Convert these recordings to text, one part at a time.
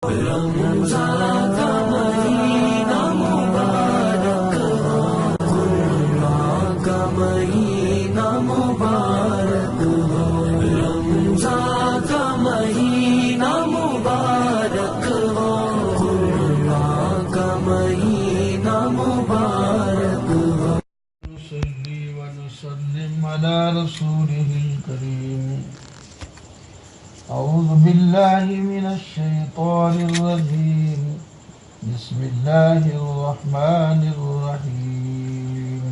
رمضان کا مہینہ مبارک ہو، قرآن کا مہینہ مبارک ہو، رمضان کا مہینہ مبارک ہو، قرآن کا مہینہ مبارک ہو۔ نصلی ونسلم علی رسولہ الکریم۔ اعوذ باللہ من الشیطان الرجیم، بسم اللہ الرحمن الرحیم۔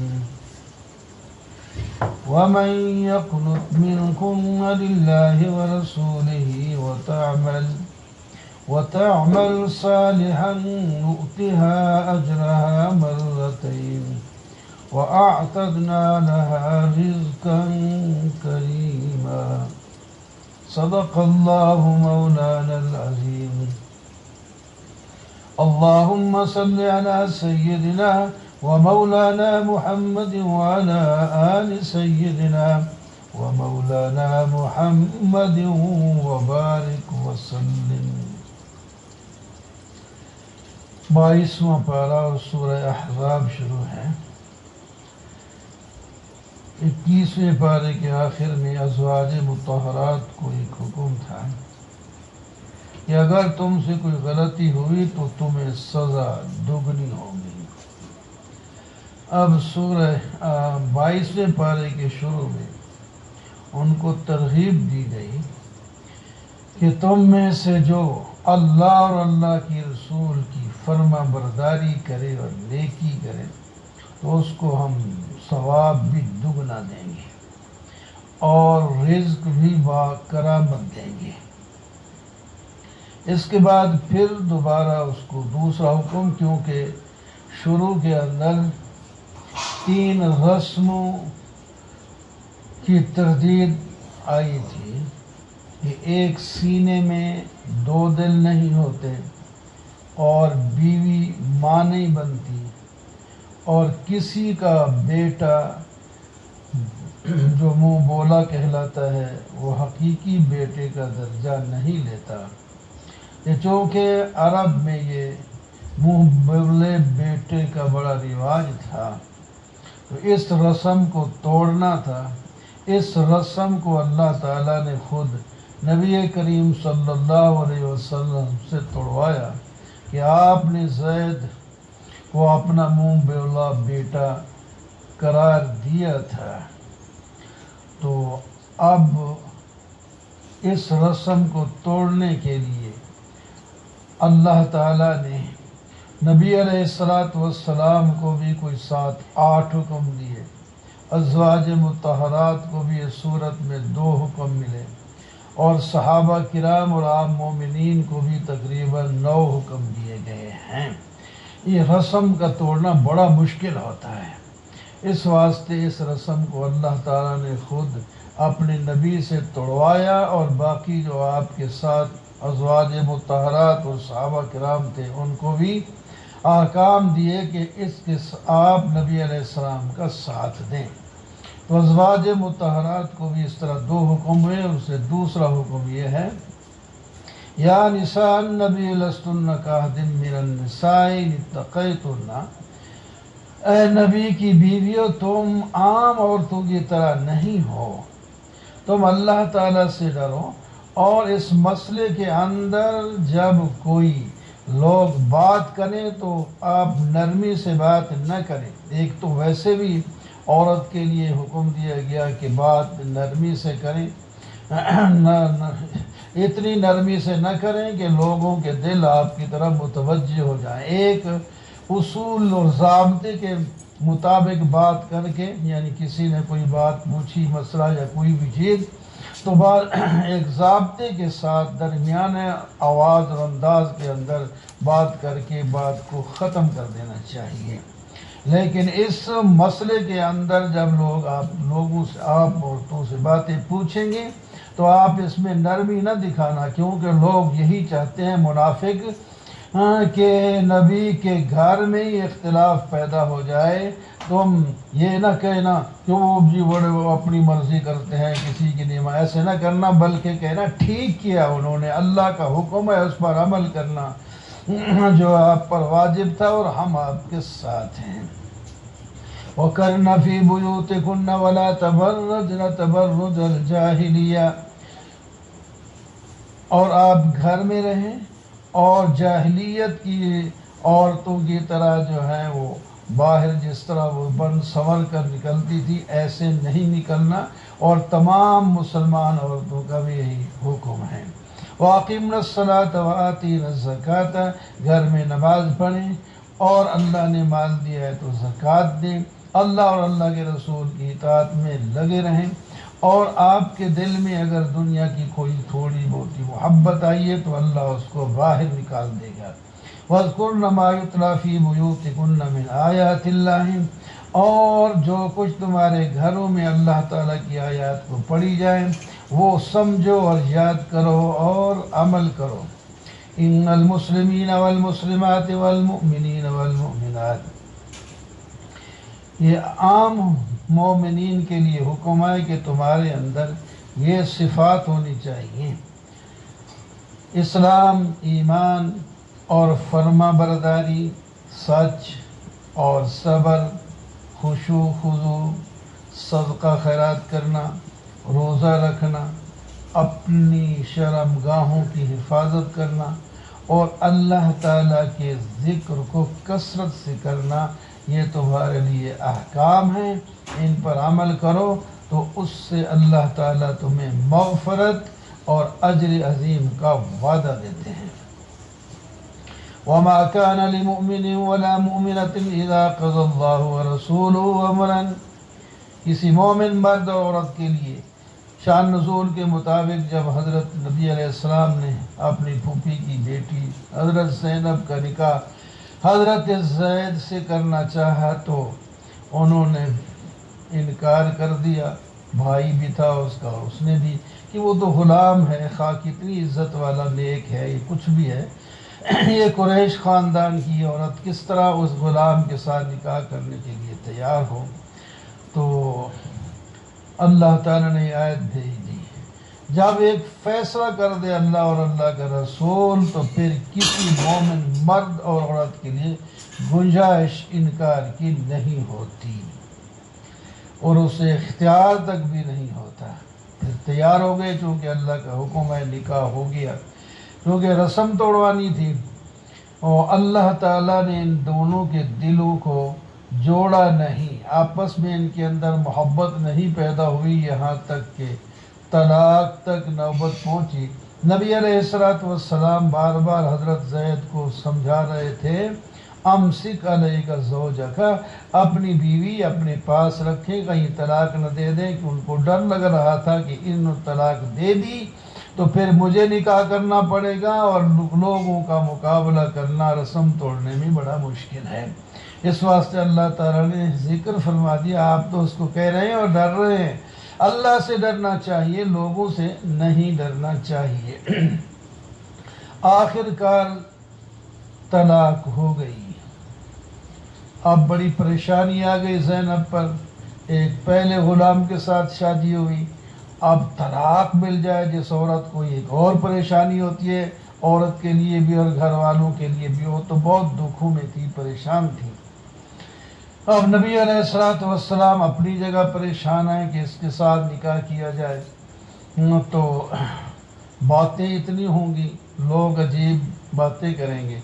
ومن يقنط منكن لله ورسوله وتعمل صالحا نؤتها أجرها مرتين وأعتدنا لها رزقا كريما۔ صدق الله مولانا العظيم۔ اللهم صل على سيدنا ومولانا محمد وعلى آل سيدنا ومولانا محمد وبارك وسلم۔ 22واں پارہ اور سورہ احزاب شروع ہے۔ 21ویں پارے کے آخر میں ازواج مطہرات کو ایک حکم تھا کہ اگر تم سے کوئی غلطی ہوئی تو تمہیں سزا دگنی ہوگی۔ اب سورہ 22ویں پارے کے شروع میں ان کو ترغیب دی گئی کہ تم میں سے جو اللہ اور اللہ کی رسول کی فرما برداری کرے اور نیکی کرے تو اس کو ہم ثواب بھی دگنا دیں گے اور رزق بھی باکرامت دیں گے۔ اس کے بعد پھر دوبارہ اس کو دوسرا حکم، کیونکہ شروع کے اندر 3 رسموں کی تردید آئی تھی کہ ایک سینے میں 2 دل نہیں ہوتے اور بیوی ماں نہیں بنتی اور کسی کا بیٹا جو منہ بولا کہلاتا ہے وہ حقیقی بیٹے کا درجہ نہیں لیتا۔ چونکہ عرب میں یہ منہ بولے بیٹے کا بڑا رواج تھا تو اس رسم کو توڑنا تھا۔ اس رسم کو اللہ تعالیٰ نے خود نبی کریم صلی اللہ علیہ وسلم سے توڑوایا کہ آپ نے زید کو اپنا منہ بولا بیٹا قرار دیا تھا، تو اب اس رسم کو توڑنے کے لیے اللہ تعالیٰ نے نبی علیہ السلام کو بھی کوئی 7-8 حکم دیے، ازواج مطہرات کو بھی اس صورت میں 2 حکم ملے اور صحابہ کرام اور عام مومنین کو بھی تقریباً 9 حکم دیے گئے ہیں۔ یہ رسم کا توڑنا بڑا مشکل ہوتا ہے، اس واسطے اس رسم کو اللہ تعالیٰ نے خود اپنے نبی سے توڑوایا اور باقی جو آپ کے ساتھ ازواج مطہرات اور صحابہ کرام تھے ان کو بھی احکام دیے کہ اس کے آپ نبی علیہ السلام کا ساتھ دیں۔ تو ازواج مطہرات کو بھی اس طرح 2 حکم ہوئے۔ ان سے دوسرا حکم یہ ہے، یا نساء النبی لستن کاحد من النساء ان اتقیتن، اے نبی کی بیویوں تم عام عورتوں کی طرح نہیں ہو، تم اللہ تعالیٰ سے ڈرو اور اس مسئلے کے اندر جب کوئی لوگ بات کریں تو آپ نرمی سے بات نہ کریں۔ ایک تو ویسے بھی عورت کے لیے حکم دیا گیا کہ بات نرمی سے کریں، اتنی نرمی سے نہ کریں کہ لوگوں کے دل آپ کی طرف متوجہ ہو جائیں۔ ایک اصول اور ضابطے کے مطابق بات کر کے، یعنی کسی نے کوئی بات پوچھی مسئلہ یا کوئی بھی چیز تو ایک ضابطے کے ساتھ درمیانے آواز اور انداز کے اندر بات کر کے بات کو ختم کر دینا چاہیے۔ لیکن اس مسئلے کے اندر جب آپ عورتوں سے باتیں پوچھیں گے تو آپ اس میں نرمی نہ دکھانا، کیونکہ لوگ یہی چاہتے ہیں، منافق ہاں کہ نبی کے گھر میں ہی اختلاف پیدا ہو جائے، تم یہ نہ کہنا کہ وہ جی بڑے وہ اپنی مرضی کرتے ہیں، کسی کی نہیں، ایسے نہ کرنا، بلکہ کہنا ٹھیک کیا انہوں نے، اللہ کا حکم ہے اس پر عمل کرنا جو آپ پر واجب تھا، اور ہم آپ کے ساتھ ہیں۔ وَقَرْنَ فِي بُيُوتِكُنَّ وَلَا تَبَرَّجْنَ تَبَرُّجَ الْجَاهِلِيَّةِ، اور آپ گھر میں رہیں اور جاہلیت کی عورتوں کی طرح جو ہے وہ باہر جس طرح وہ بن سنور کر نکلتی تھی ایسے نہیں نکلنا، اور تمام مسلمان عورتوں کا بھی یہی حکم ہے۔ وَأَقِمْنَا الصَّلَاةَ وَآتِينَا الزَّكَاةَ، گھر میں نماز پڑھیں، اور اللہ نے مال دیا ہے تو زکوٰۃ دیں، اللہ اور اللہ کے رسول کی اطاعت میں لگے رہیں، اور آپ کے دل میں اگر دنیا کی کوئی تھوڑی بہت محبت آئی ہے تو اللہ اس کو باہر نکال دے گا۔ وَاذْكُرْنَ مَا يُتْلَىٰ فِي بُيُوتِكُنَّ مِنْ آيَاتِ اللَّهِ، اور جو کچھ تمہارے گھروں میں اللہ تعالیٰ کی آیات کو پڑھی جائیں وہ سمجھو اور یاد کرو اور عمل کرو۔ إِنَّ الْمُسْلِمِينَ وَالْمُسْلِمَاتِ وَالْمُؤْمِنِينَ وَالْمُؤْمِنَاتِ، یہ عام مومنین کے لیے حکم ہے کہ تمہارے اندر یہ صفات ہونی چاہیے: اسلام، ایمان اور فرما برداری، سچ اور صبر، خشوع خضوع، صدقہ خیرات کرنا، روزہ رکھنا، اپنی شرمگاہوں کی حفاظت کرنا، اور اللہ تعالیٰ کے ذکر کو کثرت سے کرنا، یہ تمہارے لیے احکام ہیں، ان پر عمل کرو تو اس سے اللہ تعالیٰ تمہیں مغفرت اور اجر عظیم کا وعدہ دیتے ہیں۔ وَمَا كَانَ لِمُؤْمِنٍ وَلَا مُؤْمِنَةٍ إِذَا قَضَى اللَّهُ وَرَسُولُهُ أَمْرًا، کسی مومن مرد اور عورت کے لیے شان نزول کے مطابق جب حضرت نبی علیہ السلام نے اپنی پھوپھی کی بیٹی حضرت زینب کا نکاح حضرت زید سے کرنا چاہا تو انہوں نے انکار کر دیا، بھائی بھی تھا اس کا، اس نے بھی کہ وہ تو غلام ہے، خواہ کتنی عزت والا نیک ہے، یہ کچھ بھی ہے، یہ قریش خاندان کی عورت کس طرح اس غلام کے ساتھ نکاح کرنے کے لیے تیار ہو۔ تو اللہ تعالیٰ نے آیت بھیج دی، جب ایک فیصلہ کر دے اللہ اور اللہ کا رسول تو پھر کسی مومن مرد اور عورت کے لیے گنجائش انکار کی نہیں ہوتی، اور اسے اختیار تک بھی نہیں ہوتا۔ پھر تیار ہو گئے، چونکہ اللہ کا حکم ہے، نکاح ہو گیا، کیونکہ رسم توڑوانی تھی، اور اللہ تعالیٰ نے ان دونوں کے دلوں کو جوڑا نہیں، آپس میں ان کے اندر محبت نہیں پیدا ہوئی، یہاں تک کہ طلاق تک نوبت پہنچی۔ نبی علیہ السلام بار بار حضرت زید کو سمجھا رہے تھے، امسک علیک زوجک، اپنی بیوی اپنے پاس رکھے، کہیں طلاق نہ دے دیں، کہ ان کو ڈر لگ رہا تھا کہ ان طلاق دے دی تو پھر مجھے نکاح کرنا پڑے گا، اور لوگوں کا مقابلہ کرنا رسم توڑنے میں بڑا مشکل ہے۔ اس واسطے اللہ تعالیٰ نے ذکر فرما دیا، آپ تو اس کو کہہ رہے ہیں اور ڈر رہے ہیں، اللہ سے ڈرنا چاہیے، لوگوں سے نہیں ڈرنا چاہیے۔ آخر کار طلاق ہو گئی، اب بڑی پریشانی آ گئی زینب پر، ایک پہلے غلام کے ساتھ شادی ہوئی، اب طلاق مل جائے جس عورت کو، ایک اور پریشانی ہوتی ہے عورت کے لیے بھی اور گھر والوں کے لیے بھی، وہ تو بہت دکھوں میں تھی، پریشان تھی۔ اب نبی علیہ السلام اپنی جگہ پریشان ہیں کہ اس کے ساتھ نکاح کیا جائے، تو باتیں اتنی ہوں گی، لوگ عجیب باتیں کریں گے۔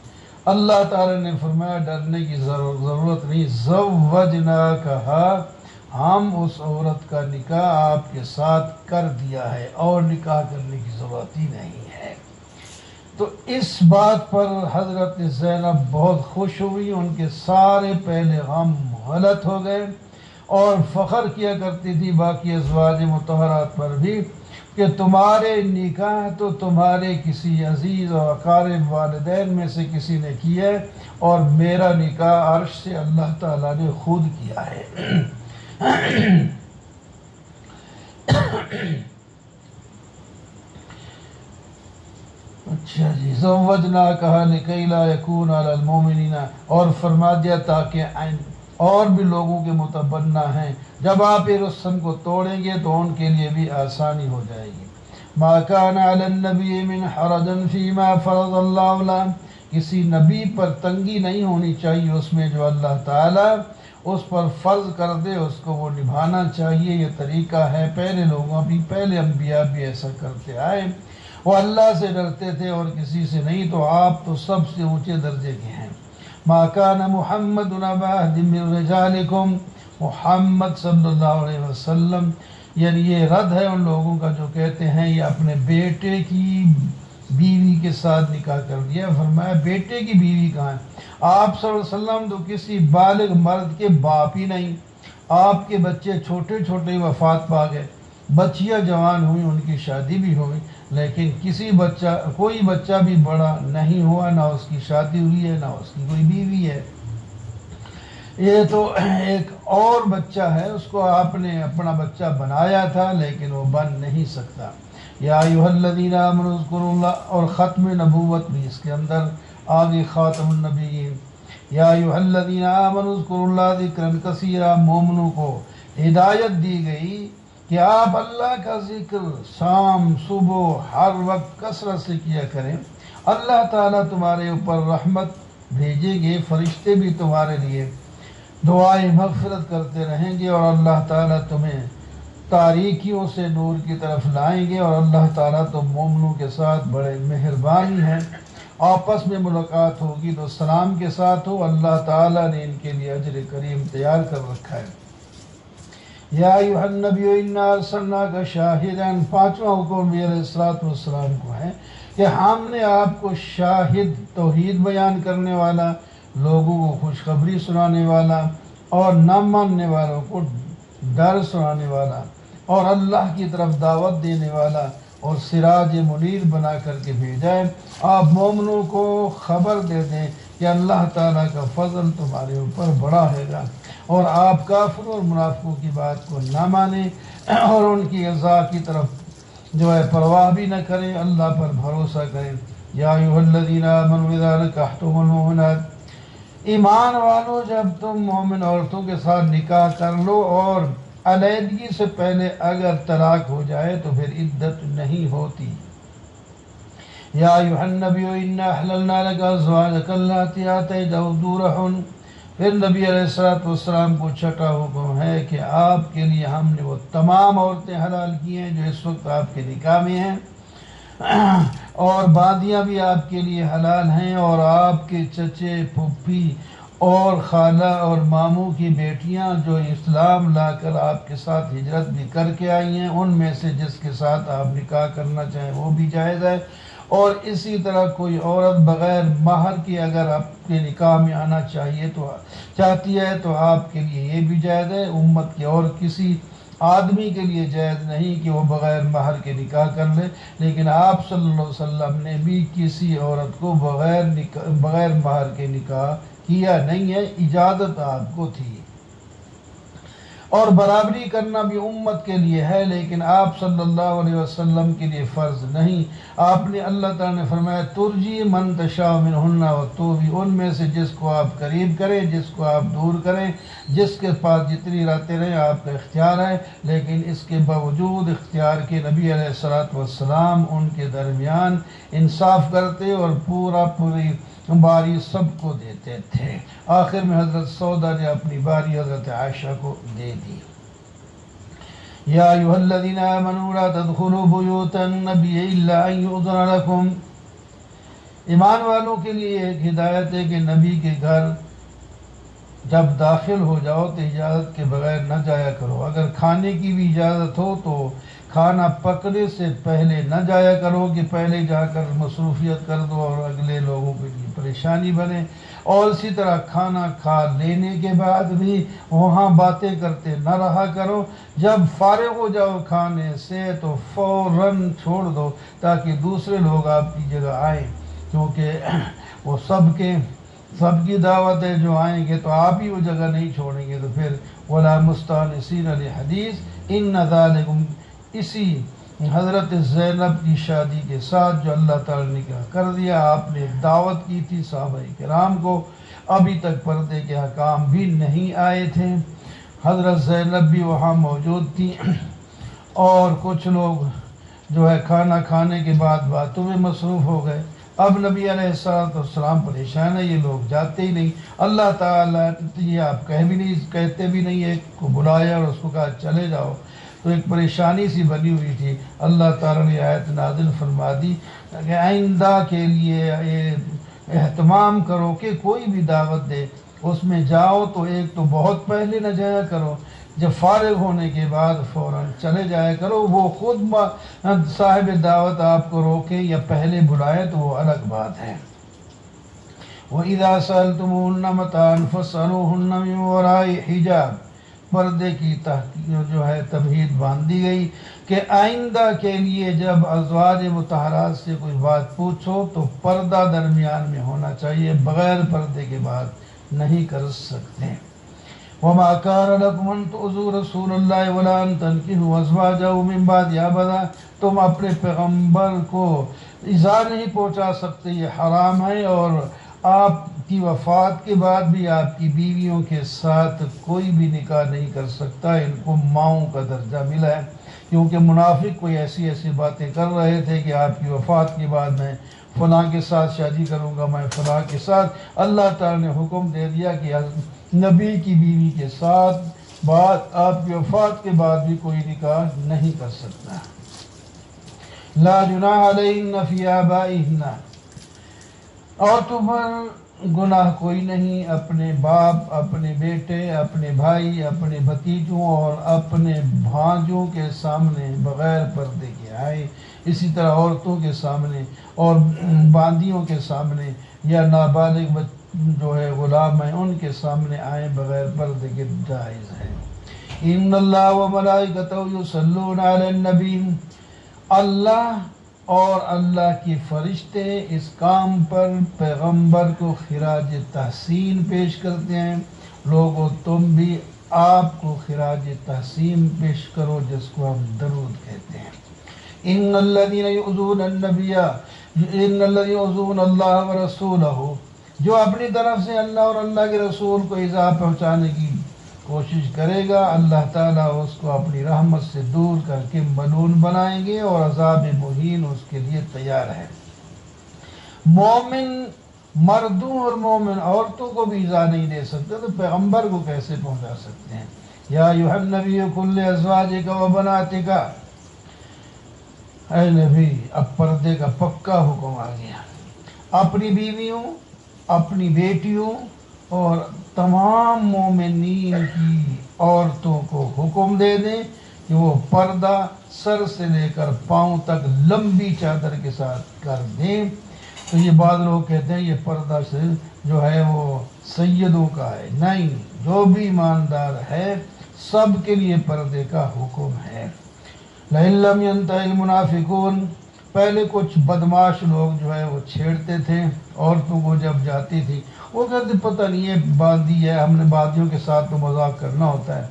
اللہ تعالی نے فرمایا ڈرنے کی ضرورت نہیں، زوجناکہا، ہم اس عورت کا نکاح آپ کے ساتھ کر دیا ہے، اور نکاح کرنے کی ضرورت ہی نہیں ہے۔ تو اس بات پر حضرت زینب بہت خوش ہوئی، ان کے سارے پہلے غم غلط ہو گئے، اور فخر کیا کرتی تھی باقی ازواج مطہرات پر بھی کہ تمہارے نکاح تو تمہارے کسی عزیز اور اقارب والدین میں سے کسی نے کیا ہے، اور میرا نکاح عرش سے اللہ تعالیٰ نے خود کیا ہے۔ اچھا جی، زوجنا کہا لکی لا یکون علی المومنین، اور فرما دیا تاکہ اور بھی لوگوں کے متبنہ ہیں، جب آپ یہ رسم کو توڑیں گے تو ان کے لیے بھی آسانی ہو جائے گی۔ ما کان علی النبی من حرج فیما فرض اللہ له، کسی نبی پر تنگی نہیں ہونی چاہیے اس میں جو اللہ تعالیٰ اس پر فرض کر دے، اس کو وہ نبھانا چاہیے۔ یہ طریقہ ہے، پہلے لوگوں بھی، پہلے انبیاء بھی ایسا کرتے آئے، وہ اللہ سے ڈرتے تھے اور کسی سے نہیں، تو آپ تو سب سے اونچے درجے کے ہیں۔ ما کان محمد ابا احد من رجالکم، محمد صلی اللہ علیہ وسلم، یعنی یہ رد ہے ان لوگوں کا جو کہتے ہیں یہ اپنے بیٹے کی بیوی کے ساتھ نکاح کر دیا۔ فرمایا بیٹے کی بیوی کہاں ہے؟ آپ صلی اللہ علیہ وسلم تو کسی بالغ مرد کے باپ ہی نہیں، آپ کے بچے چھوٹے چھوٹے وفات پا گئے، بچیاں جوان ہوئی، ان کی شادی بھی ہوئی، لیکن کوئی بچہ بھی بڑا نہیں ہوا، نہ اس کی شادی ہوئی ہے، نہ اس کی کوئی بیوی ہے۔ یہ تو ایک اور بچہ ہے، اس کو آپ نے اپنا بچہ بنایا تھا لیکن وہ بن نہیں سکتا۔ یا ایھا الذین آمنوا اذکروا اللہ، اور ختم نبوت بھی اس کے اندر آگے، خاتم النبیین۔ یا ایھا الذین آمنوا اذکروا اللہ ذکرا کثیرا، مومنوں کو ہدایت دی گئی کہ آپ اللہ کا ذکر شام صبح ہر وقت کثرت سے کیا کریں، اللہ تعالیٰ تمہارے اوپر رحمت بھیجیں گے، فرشتے بھی تمہارے لیے دعائیں مغفرت کرتے رہیں گے، اور اللہ تعالیٰ تمہیں تاریکیوں سے نور کی طرف لائیں گے، اور اللہ تعالیٰ تو مومنوں کے ساتھ بڑے مہربانی ہیں۔ آپس میں ملاقات ہوگی تو سلام کے ساتھ ہو، اللہ تعالیٰ نے ان کے لیے اجر کریم تیار کر رکھا ہے۔ یا ایھا النبی انا ارسلناک شاہدا، پانچواں حکم بھی علیہ الصلوۃ والسلام کو ہے کہ ہم نے آپ کو شاہد، توحید بیان کرنے والا، لوگوں کو خوشخبری سنانے والا، اور نہ ماننے والوں کو ڈر سنانے والا، اور اللہ کی طرف دعوت دینے والا، اور سراج منیر بنا کر کے بھیجا ہے۔ آپ مومنوں کو خبر دے دیں کہ اللہ تعالیٰ کا فضل تمہارے اوپر بڑا ہے گا، اور آپ کافروں اور منافقوں کی بات کو نہ مانیں اور ان کی اذا کی طرف جو ہے پرواہ بھی نہ کریں، اللہ پر بھروسہ کریں۔ یا ایھا الذین آمنوا اذا نکحتم المؤمنات، ایمان والو جب تم مومن عورتوں کے ساتھ نکاح کر لو اور علیحدگی سے پہلے اگر طلاق ہو جائے تو پھر عدت نہیں ہوتی۔ یا ایھا النبی انا احللنا لک ازواجک اللاتی آتیت اجورہن، پھر نبی علیہ السلام کو چھٹا حکم ہے کہ آپ کے لیے ہم نے وہ تمام عورتیں حلال کی ہیں جو اس وقت آپ کے نکاح میں ہیں، اور باندیاں بھی آپ کے لیے حلال ہیں، اور آپ کے چچے، پھپھی اور خالہ اور ماموں کی بیٹیاں جو اسلام لا کر آپ کے ساتھ ہجرت بھی کر کے آئی ہیں، ان میں سے جس کے ساتھ آپ نکاح کرنا چاہیں وہ بھی جائز ہے۔ اور اسی طرح کوئی عورت بغیر مہر کی اگر آپ کے نکاح میں آنا چاہتی ہے تو آپ کے لیے یہ بھی جائز ہے۔ امت کے اور کسی آدمی کے لیے جائز نہیں کہ وہ بغیر مہر کے نکاح کر لے، لیکن آپ صلی اللہ علیہ وسلم نے بھی کسی عورت کو بغیر مہر کے نکاح کیا نہیں ہے، اجازت آپ کو تھی۔ اور برابری کرنا بھی امت کے لیے ہے، لیکن آپ صلی اللہ علیہ وسلم کے لیے فرض نہیں۔ آپ نے، اللہ تعالیٰ نے فرمایا ترجی من تشاء منہن وتؤوی، ان میں سے جس کو آپ قریب کریں، جس کو آپ دور کریں، جس کے پاس جتنی راتیں رہیں آپ کا اختیار ہے، لیکن اس کے باوجود اختیار کے نبی علیہ الصلوۃ والسلام ان کے درمیان انصاف کرتے اور پوری باری سب کو دیتے تھے۔ آخر میں حضرت سودا نے اپنی باری حضرت عائشہ کو دے دی۔ یا ایھا الذین آمنوا لا تدخلوا بیوت النبی الا ان یؤذن لکم، ایمان والوں کے لیے ایک ہدایت ہے کہ نبی کے گھر جب داخل ہو جاؤ تو اجازت کے بغیر نہ جایا کرو۔ اگر کھانے کی بھی اجازت ہو تو کھانا پکنے سے پہلے نہ جایا کرو کہ پہلے جا کر مصروفیت کر دو اور اگلے لوگوں کے لیے پریشانی بنے، اور اسی طرح کھانا کھا لینے کے بعد بھی وہاں باتیں کرتے نہ رہا کرو۔ جب فارغ ہو جاؤ کھانے سے تو فوراً چھوڑ دو تاکہ دوسرے لوگ آپ کی جگہ آئیں، کیونکہ وہ سب کی دعوت ہے، جو آئیں گے تو آپ ہی وہ جگہ نہیں چھوڑیں گے، تو پھر ولا مستانسین لحدیث ان ذالکم، اسی حضرت زینب کی شادی کے ساتھ جو اللہ تعالیٰ نے نکاح کر دیا، آپ نے دعوت کی تھی صحابہ کرام کو، ابھی تک پردے کے احکام بھی نہیں آئے تھے، حضرت زینب بھی وہاں موجود تھی، اور کچھ لوگ جو ہے کھانا کھانے کے بعد باتوں میں مصروف ہو گئے۔ اب نبی علیہ السلام پریشان ہے، یہ لوگ جاتے ہی نہیں، اللہ تعالیٰ یہ آپ کہتے بھی نہیں، ایک کو بلایا اور اس کو کہا چلے جاؤ، تو ایک پریشانی سی بنی ہوئی تھی۔ اللہ تعالیٰ نے آیت نازل فرما دی کہ آئندہ کے لیے یہ اہتمام کرو کہ کوئی بھی دعوت دے اس میں جاؤ تو ایک تو بہت پہلے نہ جایا کرو، جب فارغ ہونے کے بعد فوراً چلے جایا کرو، وہ خود صاحب دعوت آپ کو روکے یا پہلے بلائے تو وہ الگ بات ہے۔ وَإِذَا سَأَلْتُمُوهُنَّ مَتَاعًا فَاسْأَلُوهُنَّ مِنْ وَرَاءِ حِجَابٍ، پردے کی تحقیق جو ہے تمہید باندھ دی گئی کہ آئندہ کے لیے جب ازواج مطہرات سے کوئی بات پوچھو تو پردہ درمیان میں ہونا چاہیے، بغیر پردے کے بات نہیں کر سکتے۔ وَمَا كَانَ لَكُمْ أَن تُؤْذُوا رَسُولَ اللَّهِ وَلَا أَن تَنكِحُوا أَزْوَاجَهُ مِن بَعْدِهِ أَبَدًا، تم اپنے پیغمبر کو ایذا نہیں پہنچا سکتے، یہ حرام ہے، اور آپ کی وفات کے بعد بھی آپ کی بیویوں کے ساتھ کوئی بھی نکاح نہیں کر سکتا، ان کو ماؤں کا درجہ ملا ہے، کیونکہ منافق کوئی ایسی باتیں کر رہے تھے کہ آپ کی وفات کے بعد میں فلاں کے ساتھ شادی کروں گا، میں فلاں کے ساتھ۔ اللہ تعالیٰ نے حکم دے دیا کہ نبی کی بیوی کے ساتھ آپ کی وفات کے بعد بھی کوئی نکاح نہیں کر سکتا۔ لا جناح علیہن فی آبائہن، اور تم پر گناہ کوئی نہیں اپنے باپ، اپنے بیٹے، اپنے بھائی، اپنے بھتیجوں اور اپنے بھانجوں کے سامنے بغیر پردے کے آئے، اسی طرح عورتوں کے سامنے اور باندیوں کے سامنے یا نابالغ جو ہے غلام ہیں ان کے سامنے آئیں بغیر پردے کے جائز ہے۔ ان اللہ و ملائکتہ یصلون علی النبی، اللہ اور اللہ کے فرشتے اس کام پر پیغمبر کو خراج تحسین پیش کرتے ہیں۔ لوگوں تم بھی آپ کو خراج تحسین پیش کرو، جس کو ہم درود کہتے ہیں۔ ان الذین یؤذون النبی، ان الذین یؤذون اللہ ورسولہ، جو اپنی طرف سے اللہ اور اللہ کے رسول کو ایذا پہنچانے کی کوشش کرے گا، اللہ تعالیٰ اس کو اپنی رحمت سے دور کر کے ملعون بنائیں گے، اور عذاب مہین اس کے لیے تیار ہے۔ مومن مردوں اور مومن عورتوں کو بھی ایذا نہیں دے سکتے، تو پیغمبر کو کیسے پہنچا سکتے ہیں؟ یا ایھا النبی قل لازواجک و بناتک، اے نبی اب پردے کا پکا حکم آ گیا، اپنی بیویوں، اپنی بیٹیوں اور تمام مومنین کی عورتوں کو حکم دے دیں کہ وہ پردہ سر سے لے کر پاؤں تک لمبی چادر کے ساتھ کر دیں۔ تو یہ بعض لوگ کہتے ہیں یہ پردہ سے جو ہے وہ سیدوں کا ہے، نہیں، جو بھی ایماندار ہے سب کے لیے پردے کا حکم ہے۔ لئن لم ينتهِ المنافقون، پہلے کچھ بدماش لوگ جو ہے وہ چھیڑتے تھے عورتوں کو جب جاتی تھی، وہ کہتے پتہ نہیں ہے باندی ہے، ہم نے باندیوں کے ساتھ تو مذاق کرنا ہوتا ہے،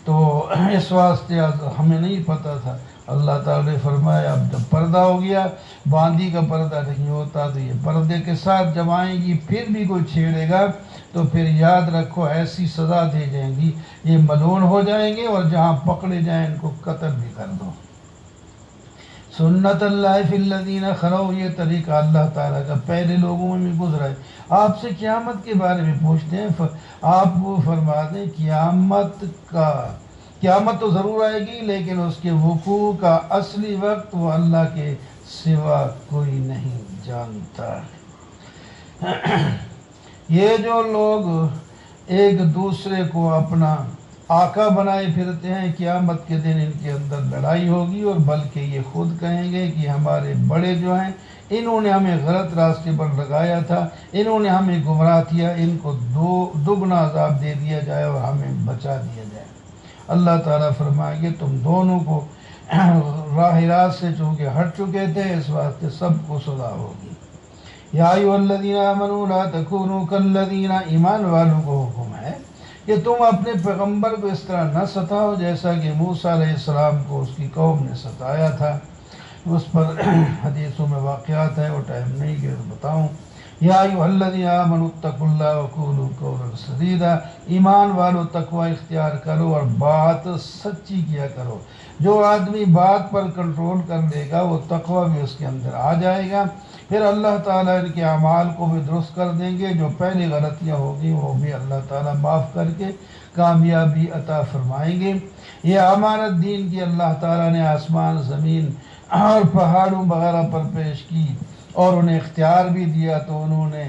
تو اس واسطے ہمیں نہیں پتہ تھا۔ اللہ تعالیٰ نے فرمایا اب جب پردہ ہو گیا، باندی کا پردہ نہیں ہوتا تو یہ پردے کے ساتھ جب آئیں گی، پھر بھی کوئی چھیڑے گا تو پھر یاد رکھو ایسی سزا دی جائیں گی، یہ ملعون ہو جائیں گے، اور جہاں پکڑے جائیں ان کو قتل بھی کر دو۔ سنت اللہ فی الذین خلو، یہ طریقہ اللہ تعالیٰ کا پہلے لوگوں میں گزرا ہے۔ آپ سے قیامت کے بارے میں پوچھتے ہیں، آپ وہ فرما دیں قیامت تو ضرور آئے گی، لیکن اس کے وقوع کا اصلی وقت وہ اللہ کے سوا کوئی نہیں جانتا۔ یہ جو لوگ ایک دوسرے کو اپنا آقا بنائے پھرتے ہیں، قیامت کے دن ان کے اندر لڑائی ہوگی، اور بلکہ یہ خود کہیں گے کہ ہمارے بڑے جو ہیں انہوں نے ہمیں غلط راستے پر لگایا تھا، انہوں نے ہمیں گمراہ کیا، ان کو دگنا عذاب دے دیا جائے اور ہمیں بچا دیا جائے۔ اللہ تعالیٰ فرمائیں گے تم دونوں کو راہ راست سے چونکہ ہٹ چکے تھے، اس واسطے سب کو سزا ہوگی۔ یا ایھا الذین آمنوا لا تکونوا کالذین، ایمان والوں کو حکم ہے کہ تم اپنے پیغمبر کو اس طرح نہ ستاؤ جیسا کہ موسیٰ علیہ السلام کو اس کی قوم نے ستایا تھا۔ اس پر حدیثوں میں واقعات ہے، وہ ٹائم نہیں کہ بتاؤں۔ یا ایھا الذین آمنوا اتقوا اللہ وقولوا قولا سدیدا، ایمان والو تقوی اختیار کرو اور بات سچی کیا کرو۔ جو آدمی بات پر کنٹرول کر لے گا وہ تقوی بھی اس کے اندر آ جائے گا، پھر اللہ تعالیٰ ان کے اعمال کو بھی درست کر دیں گے، جو پہلی غلطیاں ہوگی وہ بھی اللہ تعالیٰ معاف کر کے کامیابی عطا فرمائیں گے۔ یہ امانت دین کی اللہ تعالیٰ نے آسمان، زمین اور پہاڑوں وغیرہ پر پیش کی اور انہیں اختیار بھی دیا، تو انہوں نے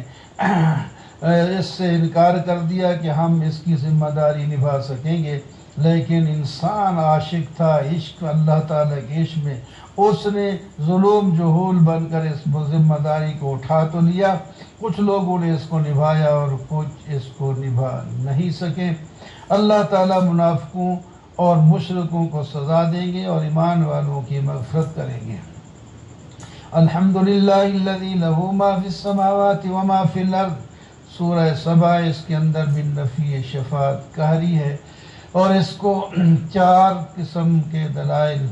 اس سے انکار کر دیا کہ ہم اس کی ذمہ داری نبھا سکیں گے۔ لیکن انسان عاشق تھا عشق، اللہ تعالیٰ کے عشق میں اس نے ظلم جہول بن کر اس ذمہ داری کو اٹھا تو لیا، کچھ لوگوں نے اس کو نبھایا اور کچھ اس کو نبھا نہیں سکے۔ اللہ تعالیٰ منافقوں اور مشرکوں کو سزا دیں گے اور ایمان والوں کی مغفرت کریں گے۔ الحمدللہ الذی لہ ما فی السماوات وما فی الارض، سورہ سبا اس کے اندر بالنفی شفاعت قہری ہے، اور اس کو 4 قسم کے دلائل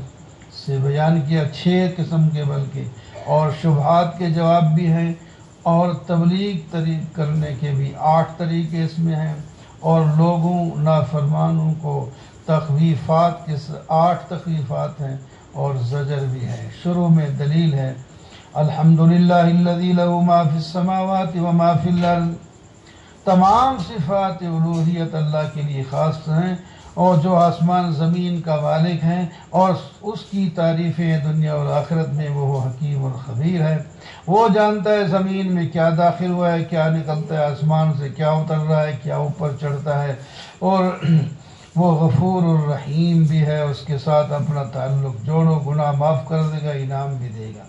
سے بیان کیا، 6 قسم کے بلکہ، اور شبہات کے جواب بھی ہیں، اور تبلیغ کرنے کے بھی 8 طریقے اس میں ہیں، اور لوگوں نافرمانوں کو تخویفات کے 8 تخویفات ہیں اور زجر بھی ہے۔ شروع میں دلیل ہے الحمدللہ الذی لہ ما فی السماوات وما فی الارض، تمام صفات الوہیت اللہ کے لیے خاص ہیں، اور جو آسمان زمین کا مالک ہیں، اور اس کی تعریفیں دنیا اور آخرت میں وہ حکیم اور خبیر ہے۔ وہ جانتا ہے زمین میں کیا داخل ہوا ہے، کیا نکلتا ہے، آسمان سے کیا اتر رہا ہے، کیا اوپر چڑھتا ہے، اور وہ غفور الرحیم بھی ہے، اس کے ساتھ اپنا تعلق جوڑو، گناہ معاف کر دے گا، انعام بھی دے گا۔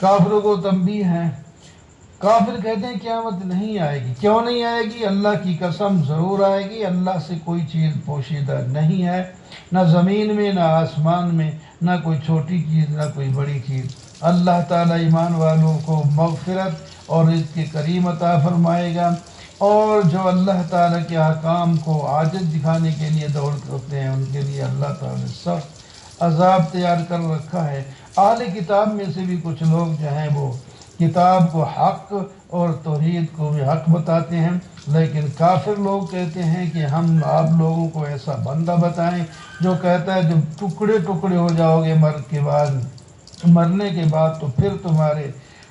کافروں کو تنبیہ ہے، کافر کہتے ہیں قیامت نہیں آئے گی، کیوں نہیں آئے گی؟ اللہ کی قسم ضرور آئے گی، اللہ سے کوئی چیز پوشیدہ نہیں ہے، نہ زمین میں نہ آسمان میں، نہ کوئی چھوٹی چیز نہ کوئی بڑی چیز۔ اللہ تعالیٰ ایمان والوں کو مغفرت اور رزق کریم عطا فرمائے گا، اور جو اللہ تعالیٰ کے احکام کو عاجز دکھانے کے لیے دوڑ کرتے ہیں ان کے لیے اللہ تعالیٰ نے سخت عذاب تیار کر رکھا ہے۔ اہل کتاب میں سے بھی کچھ لوگ جو ہیں وہ کتاب کو حق اور توحید کو بھی حق بتاتے ہیں، لیکن کافر لوگ کہتے ہیں کہ ہم آپ لوگوں کو ایسا بندہ بتائیں جو کہتا ہے جب ٹکڑے ٹکڑے ہو جاؤ گے مرنے کے بعد تو پھر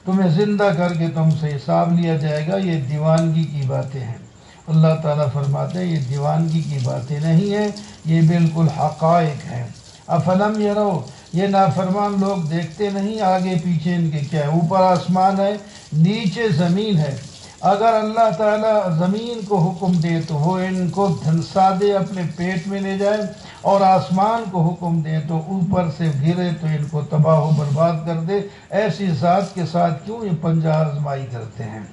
تمہیں زندہ کر کے تم سے حساب لیا جائے گا۔ یہ دیوانگی کی باتیں ہیں۔ اللہ تعالیٰ فرماتے ہیں یہ دیوانگی کی باتیں نہیں ہیں، یہ بالکل حقائق ہیں۔ افلم یرو، یہ نافرمان لوگ دیکھتے نہیں آگے پیچھے ان کے کیا ہے؟ اوپر آسمان ہے، نیچے زمین ہے۔ اگر اللہ تعالیٰ زمین کو حکم دے تو وہ ان کو دھنسا دے، اپنے پیٹ میں لے جائے، اور آسمان کو حکم دے تو اوپر سے گرے تو ان کو تباہ و برباد کر دے، ایسی ذات کے ساتھ کیوں یہ پنجہ آزمائی کرتے ہیں؟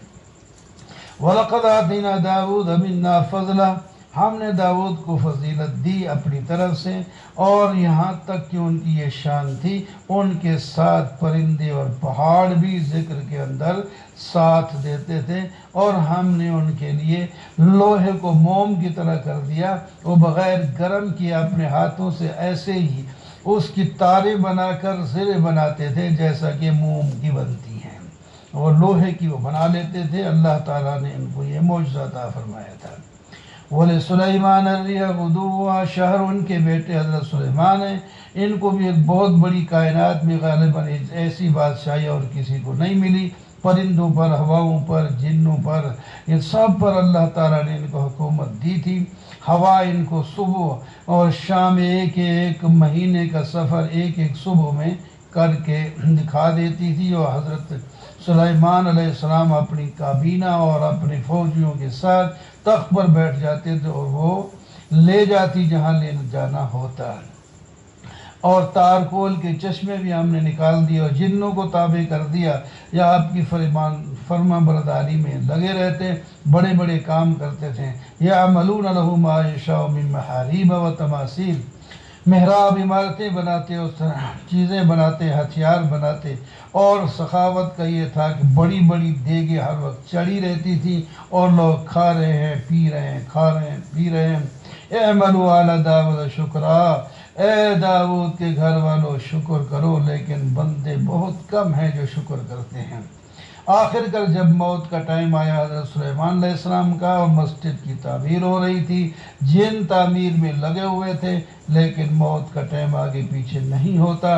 وَلَقَدْ آتَيْنَا دَاوُودَ مِنَّا فَضْلًا، ہم نے داؤد کو فضیلت دی اپنی طرف سے، اور یہاں تک کہ ان کی یہ شان تھی ان کے ساتھ پرندے اور پہاڑ بھی ذکر کے اندر ساتھ دیتے تھے، اور ہم نے ان کے لیے لوہے کو موم کی طرح کر دیا، وہ بغیر گرم کیے اپنے ہاتھوں سے ایسے ہی اس کی تاریں بنا کر زرے بناتے تھے جیسا کہ موم کی بنتی ہیں، اور لوہے کی وہ بنا لیتے تھے۔ اللہ تعالیٰ نے ان کو یہ معجزہ عطا فرمایا تھا۔ وَلِسُلَيْمَانَ الرِّيحَ غُدُوُّهَا شَهْرٌ، ان کے بیٹے حضرت سلیمان ہیں، ان کو بھی ایک بہت بڑی کائنات میں غالباً ایسی بادشاہی اور کسی کو نہیں ملی، پرندوں پر، ہواؤں پر، جنوں پر، ان سب پر اللہ تعالیٰ نے ان کو حکومت دی تھی۔ ہوا ان کو صبح اور شام ایک مہینے کا سفر ایک صبح میں کر کے دکھا دیتی تھی، اور حضرت سلیمان علیہ السلام اپنی کابینہ اور اپنے فوجیوں کے ساتھ تخت پر بیٹھ جاتے تھے اور وہ لے جاتی جہاں لے جانا ہوتا ہے۔ اور تارکول کے چشمے بھی ہم نے نکال دیے اور جنوں کو تابع کر دیا، یا آپ کی فرما برداری میں لگے رہتے، بڑے بڑے کام کرتے تھے۔ یعملون لہ ما یشاء من محاریب و تماثیل، محراب عمارتیں بناتے، اس چیزیں بناتے، ہتھیار بناتے، اور سخاوت کا یہ تھا کہ بڑی بڑی دیگیں ہر وقت چڑھی رہتی تھی اور لوگ کھا رہے ہیں، پی رہے ہیں، کھا رہے ہیں، پی رہے ہیں۔ اعملوا آل داؤد شکرا، اے داؤد کے گھر والوں شکر کرو، لیکن بندے بہت کم ہیں جو شکر کرتے ہیں۔ آخر کر جب موت کا ٹائم آیا حضرت سلیمان علیہ السلام کا، اور مسجد کی تعمیر ہو رہی تھی، جن تعمیر میں لگے ہوئے تھے، لیکن موت کا ٹائم آگے پیچھے نہیں ہوتا۔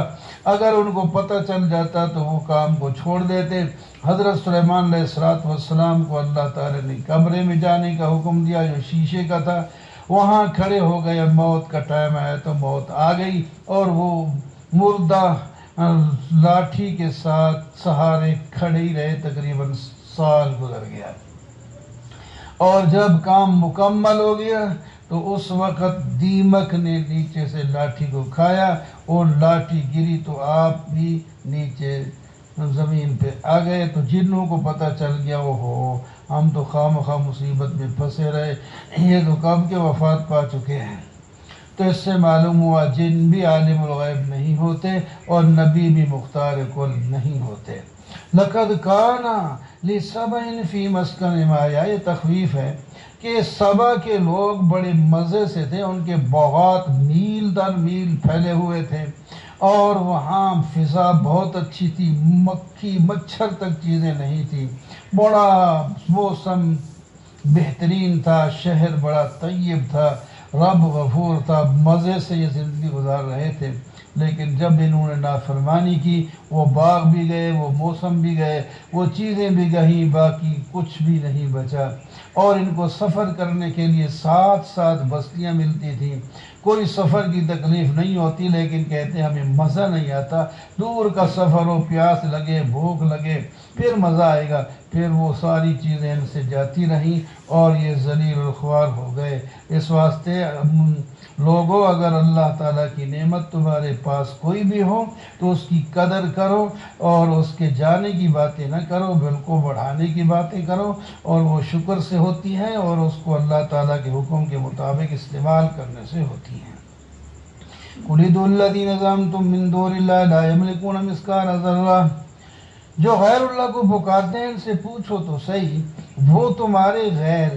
اگر ان کو پتہ چل جاتا تو وہ کام کو چھوڑ دیتے۔ حضرت سلیمان علیہ السلام کو اللہ تعالی نے کمرے میں جانے کا حکم دیا جو شیشے کا تھا، وہاں کھڑے ہو گئے۔ موت کا ٹائم آیا تو موت آ گئی، اور وہ مردہ لاٹھی کے ساتھ سہارے کھڑے ہی رہے، تقریباً سال گزر گیا۔ اور جب کام مکمل ہو گیا تو اس وقت دیمک نے نیچے سے لاٹھی کو کھایا، اور لاٹھی گری تو آپ بھی نیچے زمین پہ آ گئے۔ تو جنوں کو پتہ چل گیا، ہم تو خواہ مصیبت میں پھنسے رہے، یہ تو کب کے وفات پا چکے ہیں۔ تو اس سے معلوم ہوا جن بھی عالم الغیب نہیں ہوتے، اور نبی بھی مختار کل نہیں ہوتے۔ لَقَدْ كَانَ لِسَبَإٍ فِي مَسْكَنِهِمْ آیا، یہ تخویف ہے کہ سبا کے لوگ بڑے مزے سے تھے، ان کے باغات میل در میل پھیلے ہوئے تھے، اور وہاں فضا بہت اچھی تھی، مکھی مچھر تک چیزیں نہیں تھی، بڑا موسم بہترین تھا، شہر بڑا طیب تھا، رب غفور تھا، مزے سے یہ زندگی گزار رہے تھے۔ لیکن جب انہوں نے نافرمانی کی، وہ باغ بھی گئے، وہ موسم بھی گئے، وہ چیزیں بھی گئیں، باقی کچھ بھی نہیں بچا۔ اور ان کو سفر کرنے کے لیے ساتھ ساتھ بستیاں ملتی تھیں، کوئی سفر کی تکلیف نہیں ہوتی، لیکن کہتے ہمیں مزہ نہیں آتا، دور کا سفر ہو، پیاس لگے، بھوک لگے، پھر مزہ آئے گا۔ پھر وہ ساری چیزیں ان سے جاتی رہیں، اور یہ ذلیل الخوار ہو گئے۔ اس واسطے لوگوں، اگر اللہ تعالیٰ کی نعمت تمہارے پاس کوئی بھی ہو تو اس کی قدر کرو، اور اس کے جانے کی باتیں نہ کرو، بلکہ بڑھانے کی باتیں کرو، اور وہ شکر سے ہوتی ہیں، اور اس کو اللہ تعالیٰ کے حکم کے مطابق استعمال کرنے سے ہوتی ہیں۔ قُلِ ادْعُوا الَّذِينَ زَعَمْتُم مِّن دُونِ اللَّهِ لَا يَمْلِكُونَ مِثْقَالَ ذَرَّةٍ، جو غیر اللہ کو پکارتے ہیں ان سے پوچھو تو صحیح، وہ تمہارے غیر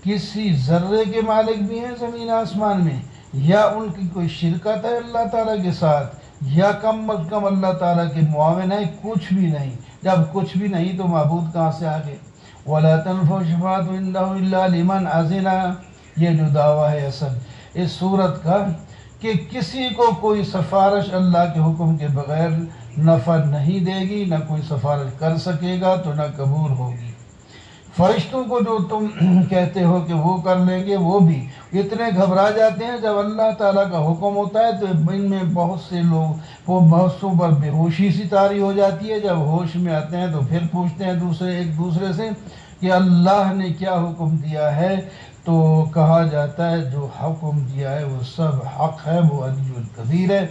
کسی ذرے کے مالک بھی ہیں زمین آسمان میں، یا ان کی کوئی شرکت ہے اللہ تعالیٰ کے ساتھ، یا کم از کم اللہ تعالیٰ کے معاون ہے؟ کچھ بھی نہیں۔ جب کچھ بھی نہیں تو معبود کہاں سے آگے؟ وَلَا تَنْفَعُ الشَّفَاعَةُ عِندَهُ إِلَّا لِمَنْ أَذِنَ، یہ جو دعویٰ ہے اصل اس صورت کا کہ کسی کو کوئی سفارش اللہ کے حکم کے بغیر نفع نہیں دے گی، نہ کوئی سفارش کر سکے گا تو نہ قبول ہوگی۔ فرشتوں کو جو تم کہتے ہو کہ وہ کر لیں گے، وہ بھی اتنے گھبرا جاتے ہیں جب اللہ تعالیٰ کا حکم ہوتا ہے، تو ان میں بہت سے لوگ، وہ بہتوں پر بے ہوشی سی طاری ہو جاتی ہے، جب ہوش میں آتے ہیں تو پھر پوچھتے ہیں ایک دوسرے سے کہ اللہ نے کیا حکم دیا ہے؟ تو کہا جاتا ہے جو حکم دیا ہے وہ سب حق ہے، وہ علی الکبیر ہے۔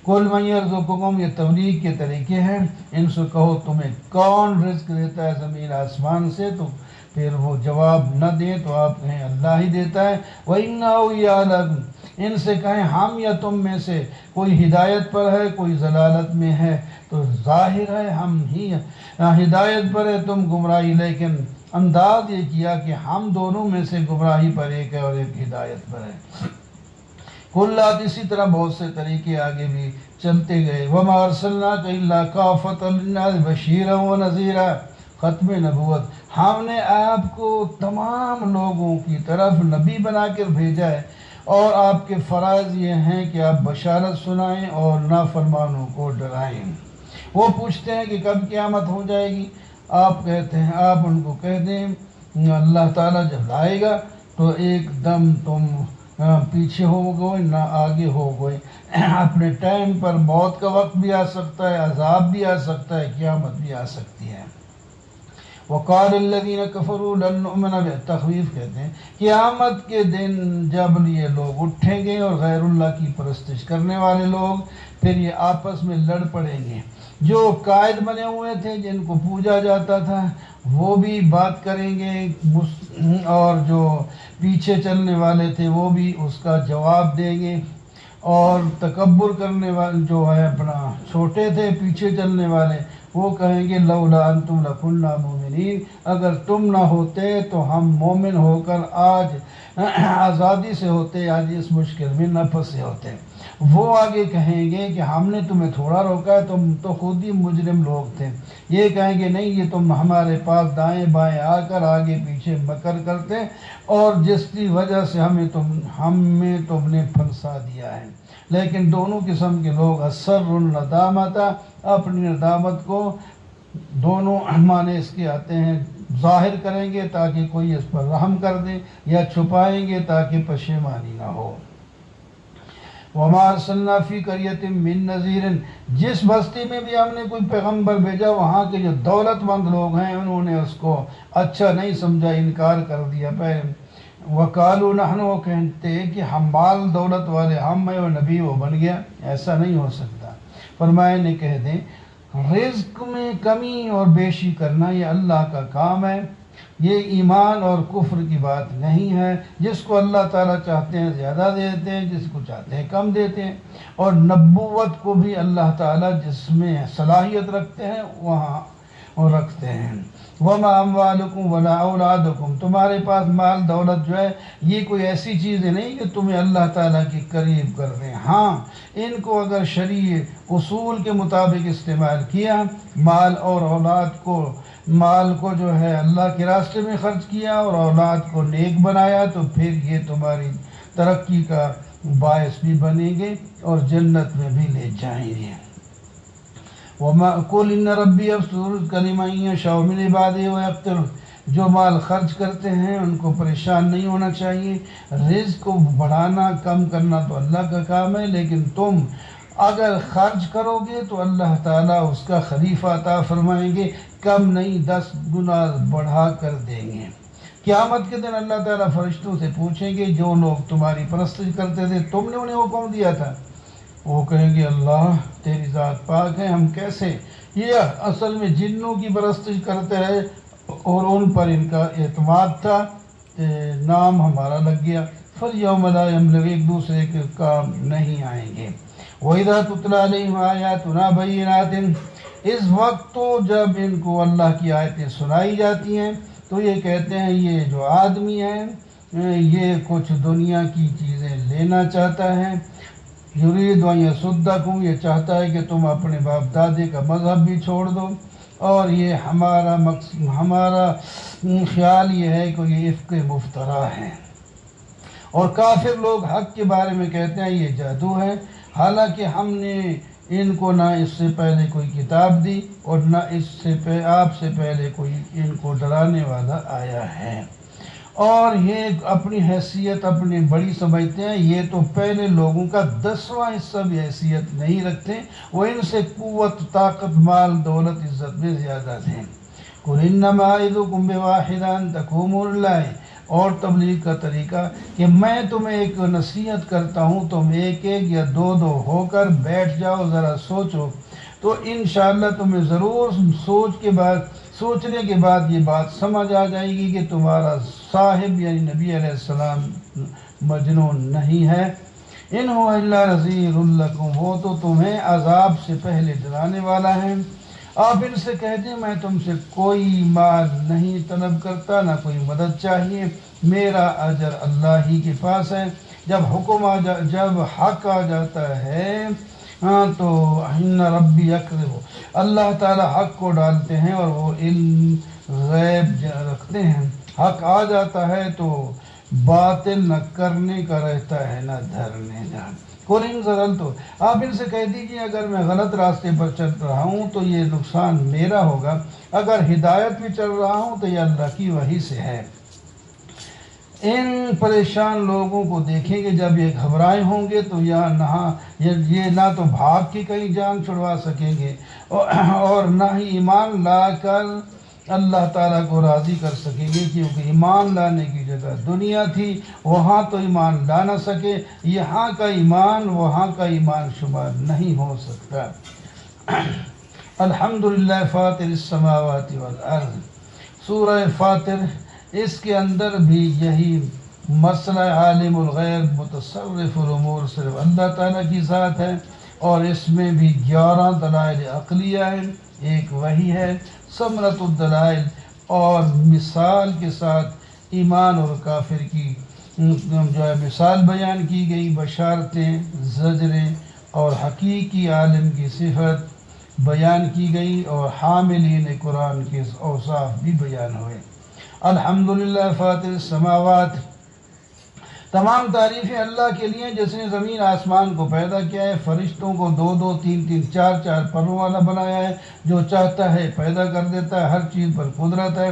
قُلْ مَن يَرْزُقُكُمْ، یہ تبلیغ کے طریقے ہیں، ان سے کہو تمہیں کون رزق دیتا ہے زمین آسمان سے، تو پھر وہ جواب نہ دیں تو آپ کہیں اللہ ہی دیتا ہے۔ وَإِنَّهُ يَعْلَمُ، ان سے کہیں ہم یا تم میں سے کوئی ہدایت پر ہے، کوئی ضلالت میں ہے، تو ظاہر ہے ہم ہی ہدایت پر ہے، تم گمراہی، لیکن انداز یہ کیا کہ ہم دونوں میں سے گمراہی پر ایک ہے اور ایک ہدایت پر ہے۔ کلات، اسی طرح بہت سے طریقے آگے بھی چلتے گئے۔ وَمَا أَرْسَلْنَاكَ إِلَّا كَافَةً لِلنَّاسِ بَشِيرًا وَنَذِيرًا، ختم نبوت، ہم نے آپ کو تمام لوگوں کی طرف نبی بنا کر بھیجا ہے، اور آپ کے فرائض یہ ہیں کہ آپ بشارت سنائیں اور نافرمانوں کو ڈرائیں۔ وہ پوچھتے ہیں کہ کب قیامت ہو جائے گی؟ آپ کہتے ہیں، آپ ان کو کہہ دیں اللہ تعالیٰ جب لائے گا تو ایک دم تم پیچھے ہو گئے نہ آگے ہو گئے، اپنے ٹائم پر موت کا وقت بھی آ سکتا ہے، عذاب بھی آ سکتا ہے، قیامت بھی آ سکتی ہے۔ وَقَالَ الَّذِينَ كَفَرُوا لَن نُؤْمِنَ بِهِ، تخویف کہتے ہیں قیامت کے دن جب یہ لوگ اٹھیں گے اور غیر اللہ کی پرستش کرنے والے لوگ، پھر یہ آپس میں لڑ پڑیں گے۔ جو قائد بنے ہوئے تھے جن کو پوجا جاتا تھا وہ بھی بات کریں گے، اور جو پیچھے چلنے والے تھے وہ بھی اس کا جواب دیں گے، اور تکبر کرنے والے جو ہے اپنا چھوٹے تھے پیچھے چلنے والے، وہ کہیں گے لولا انتم لکنا مومنین، اگر تم نہ ہوتے تو ہم مومن ہو کر آج آزادی سے ہوتے، آج اس مشکل میں نہ پھنسے ہوتے۔ وہ آگے کہیں گے کہ ہم نے تمہیں تھوڑا روکا ہے، تم تو خود ہی مجرم لوگ تھے۔ یہ کہیں گے نہیں، یہ تم ہمارے پاس دائیں بائیں آ کر آگے پیچھے مکر کرتے اور جس کی وجہ سے ہمیں تم نے پھنسا دیا ہے۔ لیکن دونوں قسم کے لوگ اثر الندامت، اپنی ندامت کو دونوں معنی اس کے آتے ہیں، ظاہر کریں گے تاکہ کوئی اس پر رحم کر دے، یا چھپائیں گے تاکہ پشیمانی نہ ہو۔ وَمَا أَرْسَلْنَا فِي قَرْيَةٍ مِّن نَذِيرٍ، جس بستی میں بھی ہم نے کوئی پیغمبر بھیجا، وہاں کے جو دولت مند لوگ ہیں انہوں نے اس کو اچھا نہیں سمجھا، انکار کر دیا۔ پہلے وَقَالُوا نَحْنُ، وہ کہتے کہ ہم مال دولت والے ہم ہیں، وہ نبی وہ بن گیا، ایسا نہیں ہو سکتا۔ فرمایا نے کہہ دیں رزق میں کمی اور بیشی کرنا یہ اللہ کا کام ہے، یہ ایمان اور کفر کی بات نہیں ہے۔ جس کو اللہ تعالیٰ چاہتے ہیں زیادہ دیتے ہیں، جس کو چاہتے ہیں کم دیتے ہیں، اور نبوت کو بھی اللہ تعالیٰ جس میں صلاحیت رکھتے ہیں وہاں وہ رکھتے ہیں۔ وَمَا أَمْوَالُكُمْ وَلَا أَوْلَادُكُمْ، تمہارے پاس مال دولت جو ہے یہ کوئی ایسی چیز نہیں کہ تمہیں اللہ تعالیٰ کے قریب کر دیں۔ ہاں، ان کو اگر شرعی اصول کے مطابق استعمال کیا، مال اور اولاد کو، مال کو جو ہے اللہ کے راستے میں خرچ کیا اور اولاد کو نیک بنایا، تو پھر یہ تمہاری ترقی کا باعث بھی بنیں گے اور جنت میں بھی لے جائیں گے۔ وَمَا قُلْ إِنَّ رَبِّي يَبْسُطُ الرِّزْقَ لِمَن يَشَاءُ مِنْ عِبَادِهِ وَيَقْدِرُ، جو مال خرچ کرتے ہیں ان کو پریشان نہیں ہونا چاہیے۔ رزق کو بڑھانا کم کرنا تو اللہ کا کام ہے، لیکن تم اگر خرچ کرو گے تو اللہ تعالیٰ اس کا خلیفہ عطا فرمائیں گے، کم نہیں 10 گنا بڑھا کر دیں گے۔ قیامت کے دن اللہ تعالیٰ فرشتوں سے پوچھیں گے جو لوگ تمہاری پرستش کرتے تھے تم نے انہیں حکم دیا تھا، وہ کہیں گے اللہ تیری ذات پاک ہے، ہم کیسے، یہ اصل میں جنوں کی پرستش کرتے رہے اور ان پر ان کا اعتماد تھا، نام ہمارا لگ گیا۔ فَالْيَوْمَ لَا يَمْلِكُ، ایک دوسرے کے کام نہیں آئیں گے۔ وَإِذَا تُتْلَىٰ عَلَيْهِمْ آيَاتُنَا بَيِّنَاتٍ، اس وقت تو جب ان کو اللہ کی آیتیں سنائی جاتی ہیں تو یہ کہتے ہیں یہ جو آدمی ہے یہ کچھ دنیا کی چیزیں لینا چاہتا ہے، یرید ان یصدکم، یہ چاہتا ہے کہ تم اپنے باپ دادے کا مذہب بھی چھوڑ دو، اور یہ ہمارا خیال یہ ہے کہ یہ افک مفترا ہے۔ اور کافر لوگ حق کے بارے میں کہتے ہیں یہ جادو ہے، حالانکہ ہم نے ان کو نہ اس سے پہلے کوئی کتاب دی اور نہ اس سے آپ سے پہلے کوئی ان کو ڈرانے والا آیا ہے، اور یہ اپنی حیثیت اپنی بڑی سمجھتے ہیں۔ یہ تو پہلے لوگوں کا 10واں حصہ بھی حیثیت نہیں رکھتے، وہ ان سے قوت، طاقت، مال، دولت، عزت میں زیادہ تھے۔ قُلْ إِنَّمَا أَعِظُكُمْ بِوَاحِدٍ أَن تَقُومُوا لِلَّهِ، اور تبلیغ کا طریقہ کہ میں تمہیں ایک نصیحت کرتا ہوں، تم ایک ایک یا دو دو ہو کر بیٹھ جاؤ، ذرا سوچو، تو انشاءاللہ تمہیں ضرور سوچنے کے بعد یہ بات سمجھ آ جائے گی کہ تمہارا صاحب یعنی نبی علیہ السلام مجنون نہیں ہے۔ ان هو الا نذیر لکم، وہ تو تمہیں عذاب سے پہلے ڈرانے والا ہے۔ آپ ان سے کہہ دیں میں تم سے کوئی مال نہیں طلب کرتا، نہ کوئی مدد چاہیے، میرا اجر اللہ ہی کے پاس ہے۔ جب حق آ جاتا ہے تو ان ربی یکذب، اللہ تعالی حق کو ڈالتے ہیں اور وہ علم غیب رکھتے ہیں۔ حق آ جاتا ہے تو باطل نہ کرنے کا رہتا ہے نہ دھرنے کا۔ قُلْ إِن ضَلَلْتُ، آپ ان سے کہہ دیجیے اگر میں غلط راستے پر چل رہا ہوں تو یہ نقصان میرا ہوگا، اگر ہدایت پہ چل رہا ہوں تو یہ اللہ کی وحی سے ہے۔ ان پریشان لوگوں کو دیکھیں گے جب یہ گھبرائے ہوں گے تو یہ نہ تو بھاگ کے کہیں جان چھڑوا سکیں گے اور نہ ہی ایمان لا کر اللہ تعالیٰ کو راضی کر سکیں گے، کیونکہ ایمان لانے کی جگہ دنیا تھی، وہاں تو ایمان لا نہ سکے، یہاں کا ایمان وہاں کا ایمان شمار نہیں ہو سکتا۔ الحمدللہ فاطر السماوات والارض، سورہ فاطر، اس کے اندر بھی یہی مسئلہ عالم الغیب متصرف الامور صرف اللہ تعالیٰ کی ذات ہے، اور اس میں بھی 11 دلائل عقلیہ ہیں، ایک وحی ہے، ثمرۃ الدلائل، اور مثال کے ساتھ ایمان اور کافر کی جو ہے مثال بیان کی گئی، بشارتیں، زجریں اور حقیقی عالم کی صفت بیان کی گئی، اور حاملین قرآن کے اوصاف بھی بیان ہوئے۔ الحمدللہ فاطر السماوات، تمام تعریفیں اللہ کے لیے جس نے زمین آسمان کو پیدا کیا ہے، فرشتوں کو 2 2 3 3 4 4 پروں والا بنایا ہے، جو چاہتا ہے پیدا کر دیتا ہے، ہر چیز پر قدرت ہے۔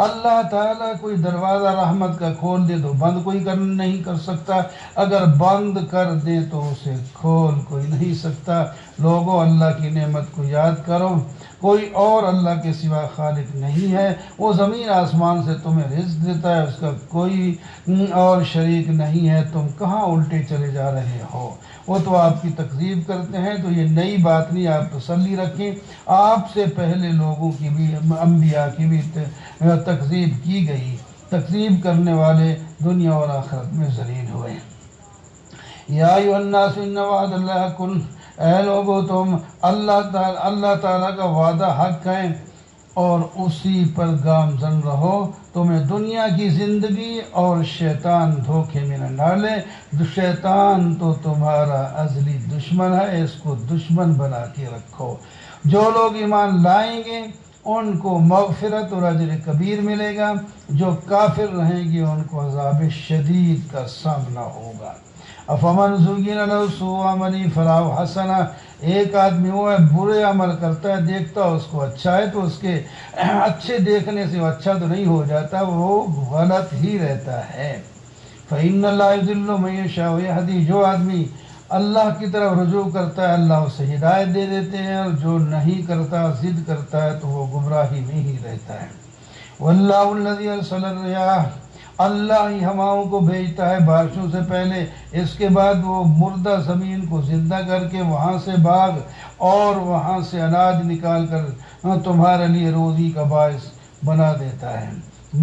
اللہ تعالیٰ کوئی دروازہ رحمت کا کھول دے تو بند کوئی نہیں کر سکتا، اگر بند کر دے تو اسے کھول کوئی نہیں سکتا۔ لوگوں، اللہ کی نعمت کو یاد کرو، کوئی اور اللہ کے سوا خالق نہیں ہے، وہ زمین آسمان سے تمہیں رزق دیتا ہے، اس کا کوئی اور شریک نہیں ہے، تم کہاں الٹے چلے جا رہے ہو؟ وہ تو آپ کی تکذیب کرتے ہیں، تو یہ نئی بات نہیں، آپ تسلی رکھیں، آپ سے پہلے لوگوں کی بھی، انبیاء کی بھی تکذیب کی گئی، تکذیب کرنے والے دنیا اور آخرت میں ذلیل ہوئے۔ یا ایھا الناس ان وعد اللہ حق، اے لوگو تم اللہ تعالیٰ کا وعدہ حق ہے اور اسی پر گامزن رہو، تمہیں دنیا کی زندگی اور شیطان دھوکے میں نہ ڈالے، شیطان تو تمہارا ازلی دشمن ہے، اس کو دشمن بنا کے رکھو۔ جو لوگ ایمان لائیں گے ان کو مغفرت اور اجر کبیر ملے گا، جو کافر رہیں گے ان کو عذاب شدید کا سامنا ہوگا۔ افمن زین له سوء عمله فله حسنہ، ایک آدمی وہ ہے برے عمل کرتا ہے، دیکھتا اس کو اچھا ہے تو اس کے اچھے دیکھنے سے وہ اچھا تو نہیں ہو جاتا، وہ غلط ہی رہتا ہے۔ فإن اللہ یضل من یشاء ویہدی، جو آدمی اللہ کی طرف رجوع کرتا ہے اللہ اسے ہدایت دے دیتے ہیں، اور جو نہیں کرتا، ضد کرتا ہے تو وہ گمراہی میں ہی رہتا ہے۔ واللہ الذی ارسل الرياح، اللہ ہی ہواؤں کو بھیجتا ہے بارشوں سے پہلے، اس کے بعد وہ مردہ زمین کو زندہ کر کے وہاں سے باغ اور وہاں سے اناج نکال کر تمہارے لیے روزی کا باعث بنا دیتا ہے۔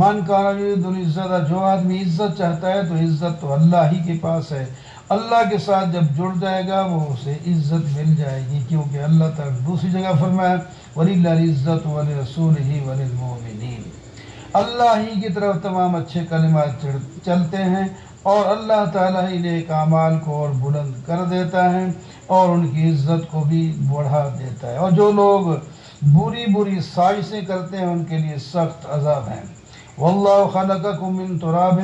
من کان یرید العزت، جو آدمی عزت چاہتا ہے تو عزت تو اللہ ہی کے پاس ہے، اللہ کے ساتھ جب جڑ جائے گا وہ اسے عزت مل جائے گی، کیونکہ اللہ تعالیٰ دوسری جگہ فرمایا وَلِلَّهِ الْعِزَّةُ وَلِرَسُولِهِ وَلِلْمُؤْمِنِينَ، اللہ ہی کی طرف تمام اچھے کلمات چلتے ہیں، اور اللہ تعالیٰ ہی نیک اعمال کو اور بلند کر دیتا ہے اور ان کی عزت کو بھی بڑھا دیتا ہے، اور جو لوگ بری سازشیں کرتے ہیں ان کے لیے سخت عذاب ہے۔ واللہ خلقکم من تراب،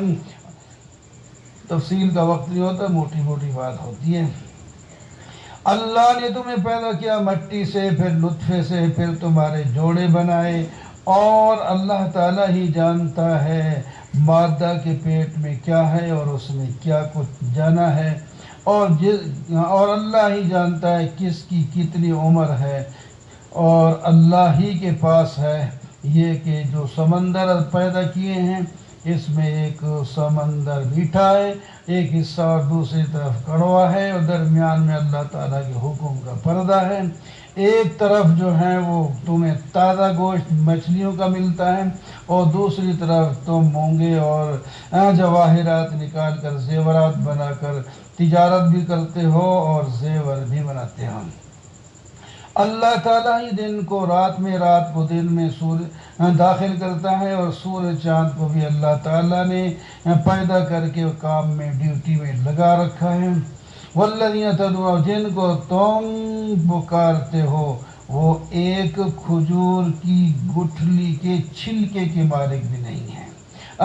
تفصیل کا وقت نہیں ہوتا، موٹی موٹی بات ہوتی ہے۔ اللہ نے تمہیں پیدا کیا مٹی سے، پھر نطفے سے، پھر تمہارے جوڑے بنائے، اور اللہ تعالیٰ ہی جانتا ہے مادہ کے پیٹ میں کیا ہے اور اس میں کیا کچھ جانا ہے، اور اللہ ہی جانتا ہے کس کی کتنی عمر ہے، اور اللہ ہی کے پاس ہے یہ کہ جو سمندر پیدا کیے ہیں، اس میں ایک سمندر میٹھا ہے، ایک حصہ اور دوسری طرف کڑوا ہے، اور درمیان میں اللہ تعالیٰ کے حکم کا پردہ ہے۔ ایک طرف جو ہے وہ تمہیں تازہ گوشت مچھلیوں کا ملتا ہے، اور دوسری طرف تم مونگے اور جواہرات نکال کر زیورات بنا کر تجارت بھی کرتے ہو اور زیور بھی بناتے ہو۔ اللہ تعالیٰ ہی دن کو رات میں، رات کو دن میں داخل کرتا ہے، اور سورج چاند کو بھی اللہ تعالیٰ نے پیدا کر کے کام میں، ڈیوٹی میں لگا رکھا ہے۔ والذین تدعون، جن کو تم پکارتے ہو وہ ایک کھجور کی گٹھلی کے چھلکے کے مالک بھی نہیں ہیں،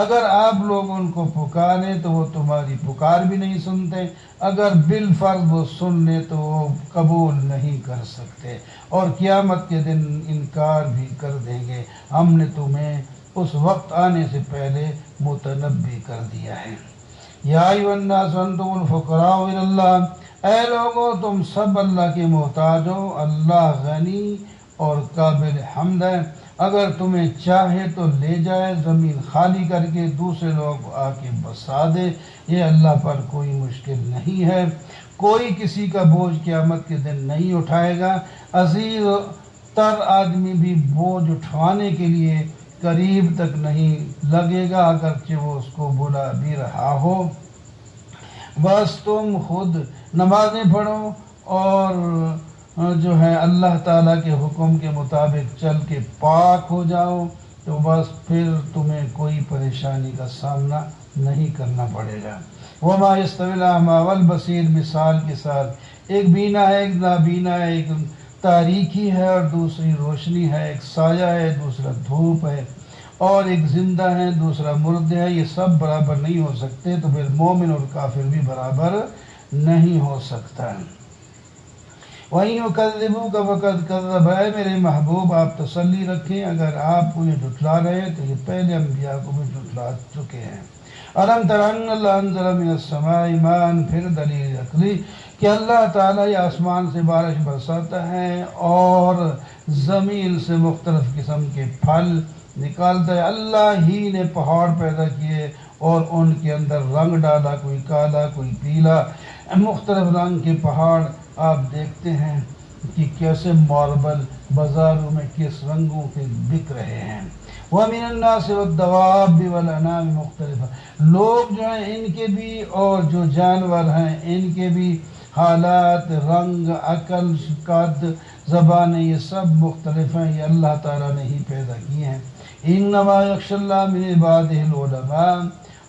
اگر آپ لوگ ان کو پکاریں تو وہ تمہاری پکار بھی نہیں سنتے، اگر بالفرض وہ سن لیں تو وہ قبول نہیں کر سکتے، اور قیامت کے دن انکار بھی کر دیں گے، ہم نے تمہیں اس وقت آنے سے پہلے متنبی کر دیا ہے۔ یا ایھا الناس انتم الفقراء الی اللہ، اے لوگو تم سب اللہ کے محتاج ہو، اللہ غنی اور قابل حمد ہے، اگر تمہیں چاہے تو لے جائے زمین خالی کر کے، دوسرے لوگ آ کے بسا دے، یہ اللہ پر کوئی مشکل نہیں ہے، کوئی کسی کا بوجھ قیامت کے دن نہیں اٹھائے گا، عزیز تر آدمی بھی بوجھ اٹھوانے کے لیے قریب تک نہیں لگے گا، اگرچہ وہ اس کو بلا بھی رہا ہو۔ بس تم خود نمازیں پڑھو اور جو ہے اللہ تعالیٰ کے حکم کے مطابق چل کے پاک ہو جاؤ، تو بس پھر تمہیں کوئی پریشانی کا سامنا نہیں کرنا پڑے گا۔ وما یستوی الاعمی والبصیر، مثال کے ساتھ ایک بینا ہے ایک نابینا ہے، ایک تاریکی ہے اور دوسری روشنی ہے، ایک سایہ ہے دوسرا دھوپ ہے، اور ایک زندہ ہے دوسرا مردہ ہے، یہ سب برابر نہیں ہو سکتے، تو پھر مومن اور کافر بھی برابر نہیں ہو سکتا۔ وَإِن يُكَذِّبُوكَ فَقَدْ كَذَّبَ، اے میرے محبوب آپ تسلی رکھیں، اگر آپ کو یہ جھٹلا رہے ہیں تو یہ پہلے انبیاء کو بھی جھٹلا چکے ہیں۔ أَلَمْ تَرَ أَنَّ اللَّهَ أَنزَلَ مِنَ السَّمَاءِ مَاءً، پھر دلیل عقلی کہ اللہ تعالیٰ یہ آسمان سے بارش برساتا ہے اور زمین سے مختلف قسم کے پھل نکالتا ہے۔ اللہ ہی نے پہاڑ پیدا کیے اور ان کے اندر رنگ ڈالا، کوئی کالا کوئی پیلا، مختلف رنگ کے پہاڑ آپ دیکھتے ہیں کہ کیسے ماربل بازاروں میں کس رنگوں کے بک رہے ہیں۔ وَمِنَ النَّاسِ وَالدَّوَابِّ وَالْأَنْعَامِ مُخْتَلِفًا، لوگ جو ہیں ان کے بھی اور جو جانور ہیں ان کے بھی حالات، رنگ، عقل، قد، زبانیں، یہ سب مختلف ہیں، یہ اللہ تعالیٰ نے ہی پیدا کی ہیں۔ إِنَّمَا يَخْشَى اللَّهَ مِنْ عِبَادِهِ الْعُلَمَاءُ،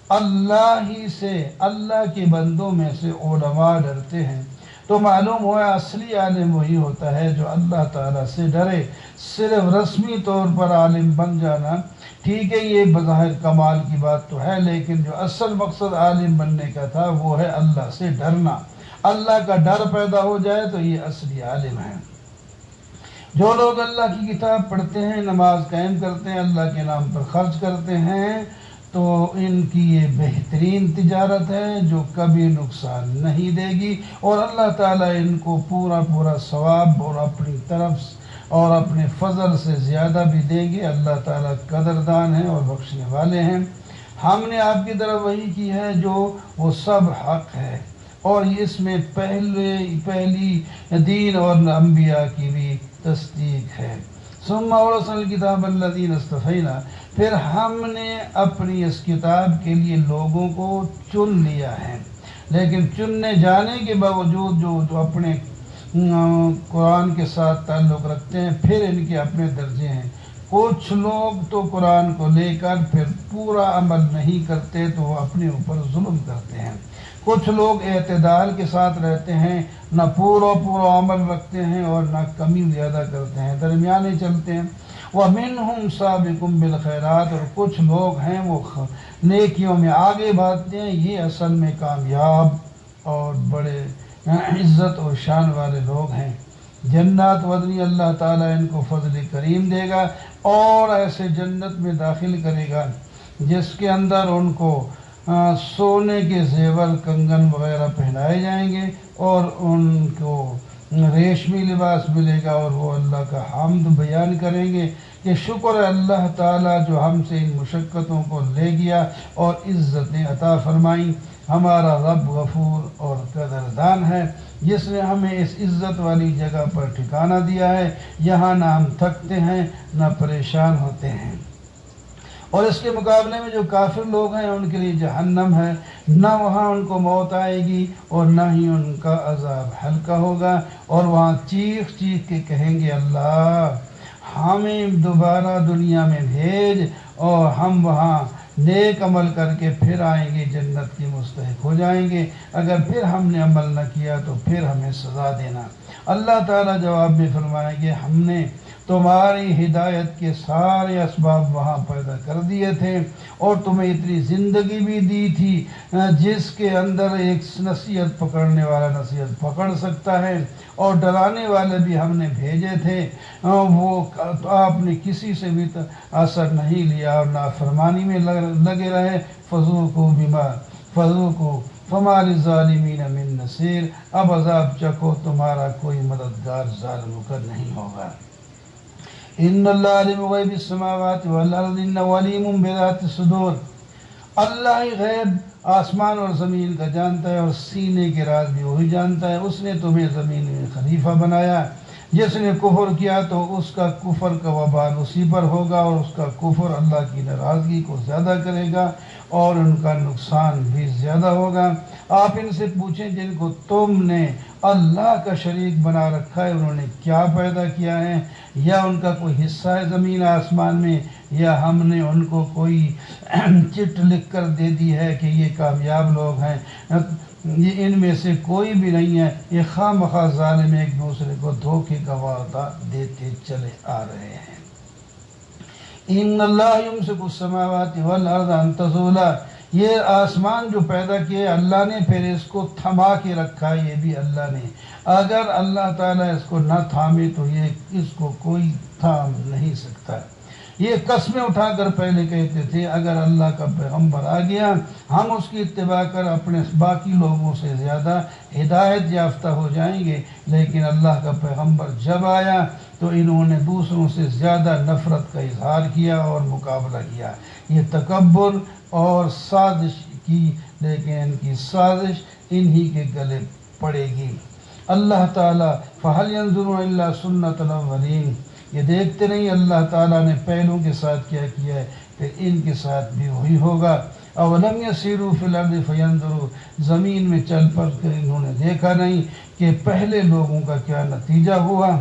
اللہ ہی سے، اللہ کے بندوں میں سے علماء ڈرتے ہیں۔ تو معلوم ہوا اصلی عالم وہی ہوتا ہے جو اللہ تعالیٰ سے ڈرے۔ صرف رسمی طور پر عالم بن جانا ٹھیک ہے، یہ بظاہر کمال کی بات تو ہے، لیکن جو اصل مقصد عالم بننے کا تھا وہ ہے اللہ سے ڈرنا۔ اللہ کا ڈر پیدا ہو جائے تو یہ اصلی عالم ہے۔ جو لوگ اللہ کی کتاب پڑھتے ہیں، نماز قائم کرتے ہیں، اللہ کے نام پر خرچ کرتے ہیں، تو ان کی یہ بہترین تجارت ہے جو کبھی نقصان نہیں دے گی، اور اللہ تعالیٰ ان کو پورا پورا ثواب اور اپنی طرف اور اپنے فضل سے زیادہ بھی دیں گے۔ اللہ تعالیٰ قدردان ہیں اور بخشنے والے ہیں۔ ہم نے آپ کی طرف وحی کی ہے جو وہ سب حق ہے، اور اس میں پہلی دین اور انبیاء کی بھی تصدیق ہے۔ ثم اورثنا الکتاب الذین اصطفینا، پھر ہم نے اپنی اس کتاب کے لیے لوگوں کو چن لیا ہے، لیکن چننے جانے کے باوجود جو اپنے قرآن کے ساتھ تعلق رکھتے ہیں، پھر ان کے اپنے درجے ہیں۔ کچھ لوگ تو قرآن کو لے کر پھر پورا عمل نہیں کرتے تو وہ اپنے اوپر ظلم کرتے ہیں۔ کچھ لوگ اعتدال کے ساتھ رہتے ہیں، نہ پورا عمل رکھتے ہیں اور نہ کمی زیادہ کرتے ہیں، درمیانے چلتے ہیں۔ وَمِنْهُمْ سَابِقٌ بِالْخَيْرَاتِ، اور کچھ لوگ ہیں وہ نیکیوں میں آگے بھاگتے ہیں، یہ اصل میں کامیاب اور بڑے عزت و شان والے لوگ ہیں۔ جنات ودنی، اللہ تعالیٰ ان کو فضل کریم دے گا اور ایسے جنت میں داخل کرے گا جس کے اندر ان کو سونے کے زیور، کنگن وغیرہ پہنائے جائیں گے اور ان کو ریشمی لباس ملے گا، اور وہ اللہ کا حمد بیان کریں گے کہ شکر ہے اللہ تعالیٰ جو ہم سے ان مشقتوں کو لے گیا اور عزتیں عطا فرمائیں۔ ہمارا رب غفور اور قدردان ہے جس نے ہمیں اس عزت والی جگہ پر ٹھکانہ دیا ہے، یہاں نہ ہم تھکتے ہیں نہ پریشان ہوتے ہیں۔ اور اس کے مقابلے میں جو کافر لوگ ہیں ان کے لیے جہنم ہے، نہ وہاں ان کو موت آئے گی اور نہ ہی ان کا عذاب ہلکا ہوگا، اور وہاں چیخ چیخ کے کہیں گے اللہ ہمیں دوبارہ دنیا میں بھیج اور ہم وہاں نیک عمل کر کے پھر آئیں گے، جنت کے مستحق ہو جائیں گے، اگر پھر ہم نے عمل نہ کیا تو پھر ہمیں سزا دینا۔ اللہ تعالیٰ جواب میں فرمائیں گے ہم نے تمہاری ہدایت کے سارے اسباب وہاں پیدا کر دیے تھے اور تمہیں اتنی زندگی بھی دی تھی جس کے اندر ایک نصیحت پکڑنے والا نصیحت پکڑ سکتا ہے، اور ڈرانے والے بھی ہم نے بھیجے تھے، وہ آپ نے کسی سے بھی اثر نہیں لیا اور نافرمانی میں لگے رہے۔ فذوقوا فما للظالمین من نصیر، اب عذاب چکھو، تمہارا کوئی مددگار ظالموں کا نہیں ہوگا۔ ان اللہ علیم غیب السماوات والارض انہ علیم بذات الصدور، اللہ ہی غیب آسمان اور زمین کا جانتا ہے اور سینے کے راز بھی وہی جانتا ہے۔ اس نے تمہیں زمین میں خلیفہ بنایا جس نے کفر کیا تو اس کا کفر کا وبال اسی پر ہوگا، اور اس کا کفر اللہ کی ناراضگی کو زیادہ کرے گا اور ان کا نقصان بھی زیادہ ہوگا۔ آپ ان سے پوچھیں جن کو تم نے اللہ کا شریک بنا رکھا ہے، انہوں نے کیا پیدا کیا ہے؟ یا ان کا کوئی حصہ ہے زمین آسمان میں، یا ہم نے ان کو کوئی چٹ لکھ کر دے دی ہے کہ یہ کامیاب لوگ ہیں؟ یہ ان میں سے کوئی بھی نہیں ہے، یہ خواہ مخواہ ظالم ایک دوسرے کو دھوکے کا وعدہ دیتے چلے آ رہے ہیں۔ ان اللہ یمسک السماوات والارض ان تزولا، یہ آسمان جو پیدا کیے اللہ نے، پھر اس کو تھما کے رکھا، یہ بھی اللہ نے۔ اگر اللہ تعالیٰ اس کو نہ تھامے تو یہ اس کو کوئی تھام نہیں سکتا۔ یہ قسمیں اٹھا کر پہلے کہتے تھے اگر اللہ کا پیغمبر آ گیا ہم اس کی اتباع کر اپنے باقی لوگوں سے زیادہ ہدایت یافتہ ہو جائیں گے، لیکن اللہ کا پیغمبر جب آیا تو انہوں نے دوسروں سے زیادہ نفرت کا اظہار کیا اور مقابلہ کیا۔ یہ تکبر اور سازش کی، لیکن ان کی سازش انہی کے گلے پڑے گی۔ اللہ تعالیٰ فَهَلْ يَنظُرُونَ إِلَّا سُنَّةَ الْأَوَّلِينَ، یہ دیکھتے نہیں اللہ تعالیٰ نے پہلوں کے ساتھ کیا کیا ہے، پھر ان کے ساتھ بھی وہی ہوگا۔ اولم یسیروا فی الارض فینظروا، زمین میں چل پڑ کر انہوں نے دیکھا نہیں کہ پہلے لوگوں کا کیا نتیجہ ہوا۔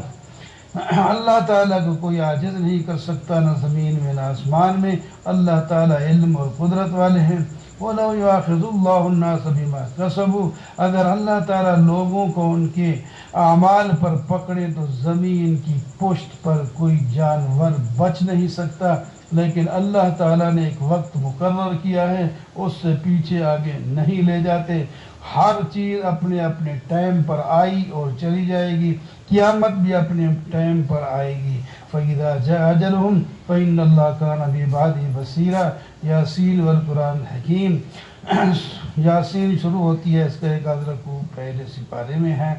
اللہ تعالیٰ کو کوئی عاجز نہیں کر سکتا، نہ زمین میں نہ آسمان میں۔ اللہ تعالیٰ علم اور قدرت والے ہیں۔ وَلَوْ يُؤَاخِذُ اللَّهُ النَّاسَ بِمَا كَسَبُوا، اگر اللہ تعالیٰ لوگوں کو ان کے اعمال پر پکڑے تو زمین کی پشت پر کوئی جانور بچ نہیں سکتا، لیکن اللہ تعالیٰ نے ایک وقت مقرر کیا ہے، اس سے پیچھے آگے نہیں لے جاتے۔ ہر چیز اپنے اپنے ٹائم پر آئی اور چلی جائے گی، قیامت بھی اپنے ٹائم پر آئے گی۔ فَإِذَا جَاءَ أَجَلُهُمْ فَإِنَّ اللَّهَ كَانَ بِعِبَادِهِ بَصِيرًا۔ یاسین والقرآن الحکیم، یاسین شروع ہوتی ہے، اس کا ایک رکوع پہلے سپارے میں ہے۔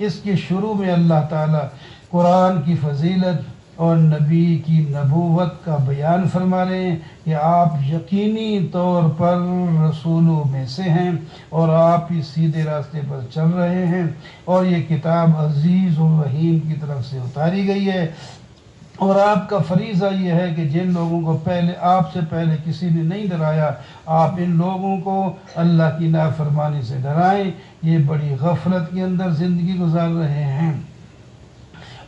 اس کے شروع میں اللہ تعالیٰ قرآن کی فضیلت اور نبی کی نبوت کا بیان فرما رہے ہیں کہ آپ یقینی طور پر رسولوں میں سے ہیں اور آپ ہی سیدھے راستے پر چل رہے ہیں، اور یہ کتاب عزیز و رحیم کی طرف سے اتاری گئی ہے، اور آپ کا فریضہ یہ ہے کہ جن لوگوں کو پہلے آپ سے پہلے کسی نے نہیں ڈرایا، آپ ان لوگوں کو اللہ کی نافرمانی سے ڈرائیں۔ یہ بڑی غفلت کے اندر زندگی گزار رہے ہیں،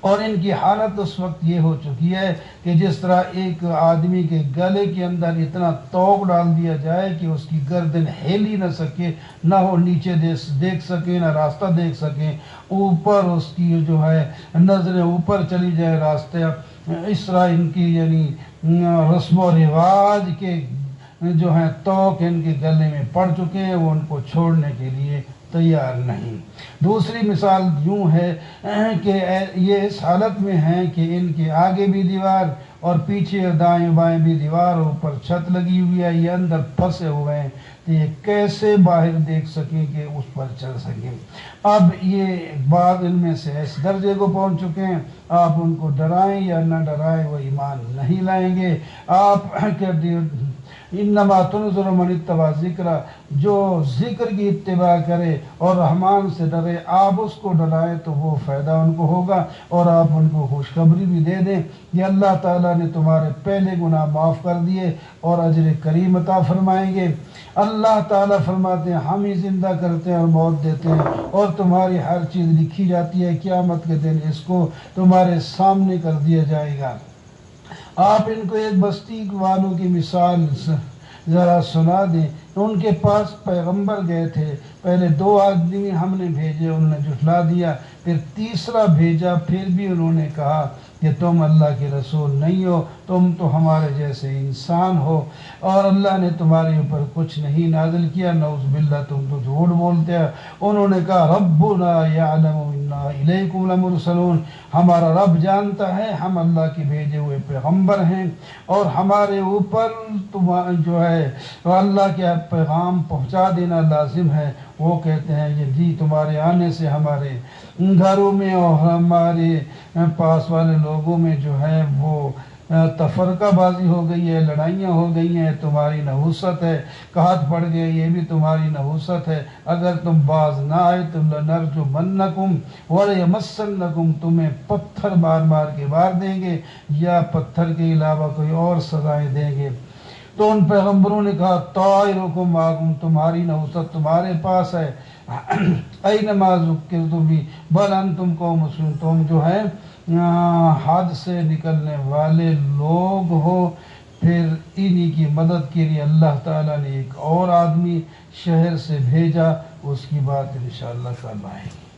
اور ان کی حالت اس وقت یہ ہو چکی ہے کہ جس طرح ایک آدمی کے گلے کے اندر اتنا توق ڈال دیا جائے کہ اس کی گردن ہل ہی نہ سکے، نہ وہ نیچے دیکھ سکے نہ راستہ دیکھ سکے، اوپر اس کی جو ہے نظریں اوپر چلی جائے راستے، اس طرح ان کی یعنی رسم و رواج کے جو ہیں توق ان کے گلے میں پڑ چکے ہیں، وہ ان کو چھوڑنے کے لیے تیار نہیں۔ دوسری مثال یوں ہے کہ یہ اس حالت میں ہیں کہ ان کے آگے بھی دیوار اور پیچھے دائیں بائیں بھی دیوار، اوپر چھت لگی ہوئی ہے، یہ اندر پھنسے ہوئے ہیں، تو یہ کیسے باہر دیکھ سکیں کہ اس پر چل سکیں؟ اب یہ بعض ان میں سے اس درجے کو پہنچ چکے ہیں، آپ ان کو ڈرائیں یا نہ ڈرائیں وہ ایمان نہیں لائیں گے۔ آپ انما تنظر من اتبع ذکر، جو ذکر کی اتباع کرے اور رحمان سے ڈرے، آپ اس کو ڈرائیں تو وہ فائدہ ان کو ہوگا، اور آپ ان کو خوشخبری بھی دے دیں کہ اللہ تعالیٰ نے تمہارے پہلے گناہ معاف کر دیے اور اجر کریم عطا فرمائیں گے۔ اللہ تعالیٰ فرماتے ہیں ہم ہی زندہ کرتے ہیں اور موت دیتے ہیں، اور تمہاری ہر چیز لکھی جاتی ہے، قیامت کے دن اس کو تمہارے سامنے کر دیا جائے گا۔ آپ ان کو ایک بستی والوں کی مثال ذرا سنا دیں۔ ان کے پاس پیغمبر گئے تھے، پہلے 2 آدمی ہم نے بھیجے، انہوں نے جھٹلا دیا، پھر تیسرا بھیجا، پھر بھی انہوں نے کہا کہ تم اللہ کے رسول نہیں ہو، تم تو ہمارے جیسے انسان ہو، اور اللہ نے تمہارے اوپر کچھ نہیں نازل کیا، نعوذ باللہ تم تو جھوٹ بولتے ہیں۔ انہوں نے کہا ربنا یعلم انا الیکم لمرسلون، ہمارا رب جانتا ہے ہم اللہ کے بھیجے ہوئے پیغمبر ہیں، اور ہمارے اوپر جو ہے اللہ کے پیغام پہنچا دینا لازم ہے۔ وہ کہتے ہیں یہ جی تمہارے آنے سے ہمارے گھروں میں اور ہمارے پاس والے لوگوں میں جو ہے وہ تفرقہ بازی ہو گئی ہے، لڑائیاں ہو گئی ہیں، تمہاری نحوست ہے، کہات پڑ گئے یہ بھی تمہاری نحوست ہے، اگر تم باز نہ آئے تم لنرجمنکم ولیمسنکم، تمہیں پتھر مار مار کے مار دیں گے یا پتھر کے علاوہ کوئی اور سزائیں دیں گے۔ تو ان پیغمبروں نے کہا طائرکم معکم، تمہاری نحوست تمہارے پاس ہے، اینما ذکرتم بھی بل انتم قوم مسلمون، تم جو ہے حد سے نکلنے والے لوگ ہو۔ پھر انہی کی مدد کے لیے اللہ تعالیٰ نے ایک اور آدمی شہر سے بھیجا، اس کی بات انشاءاللہ کل آئے گی۔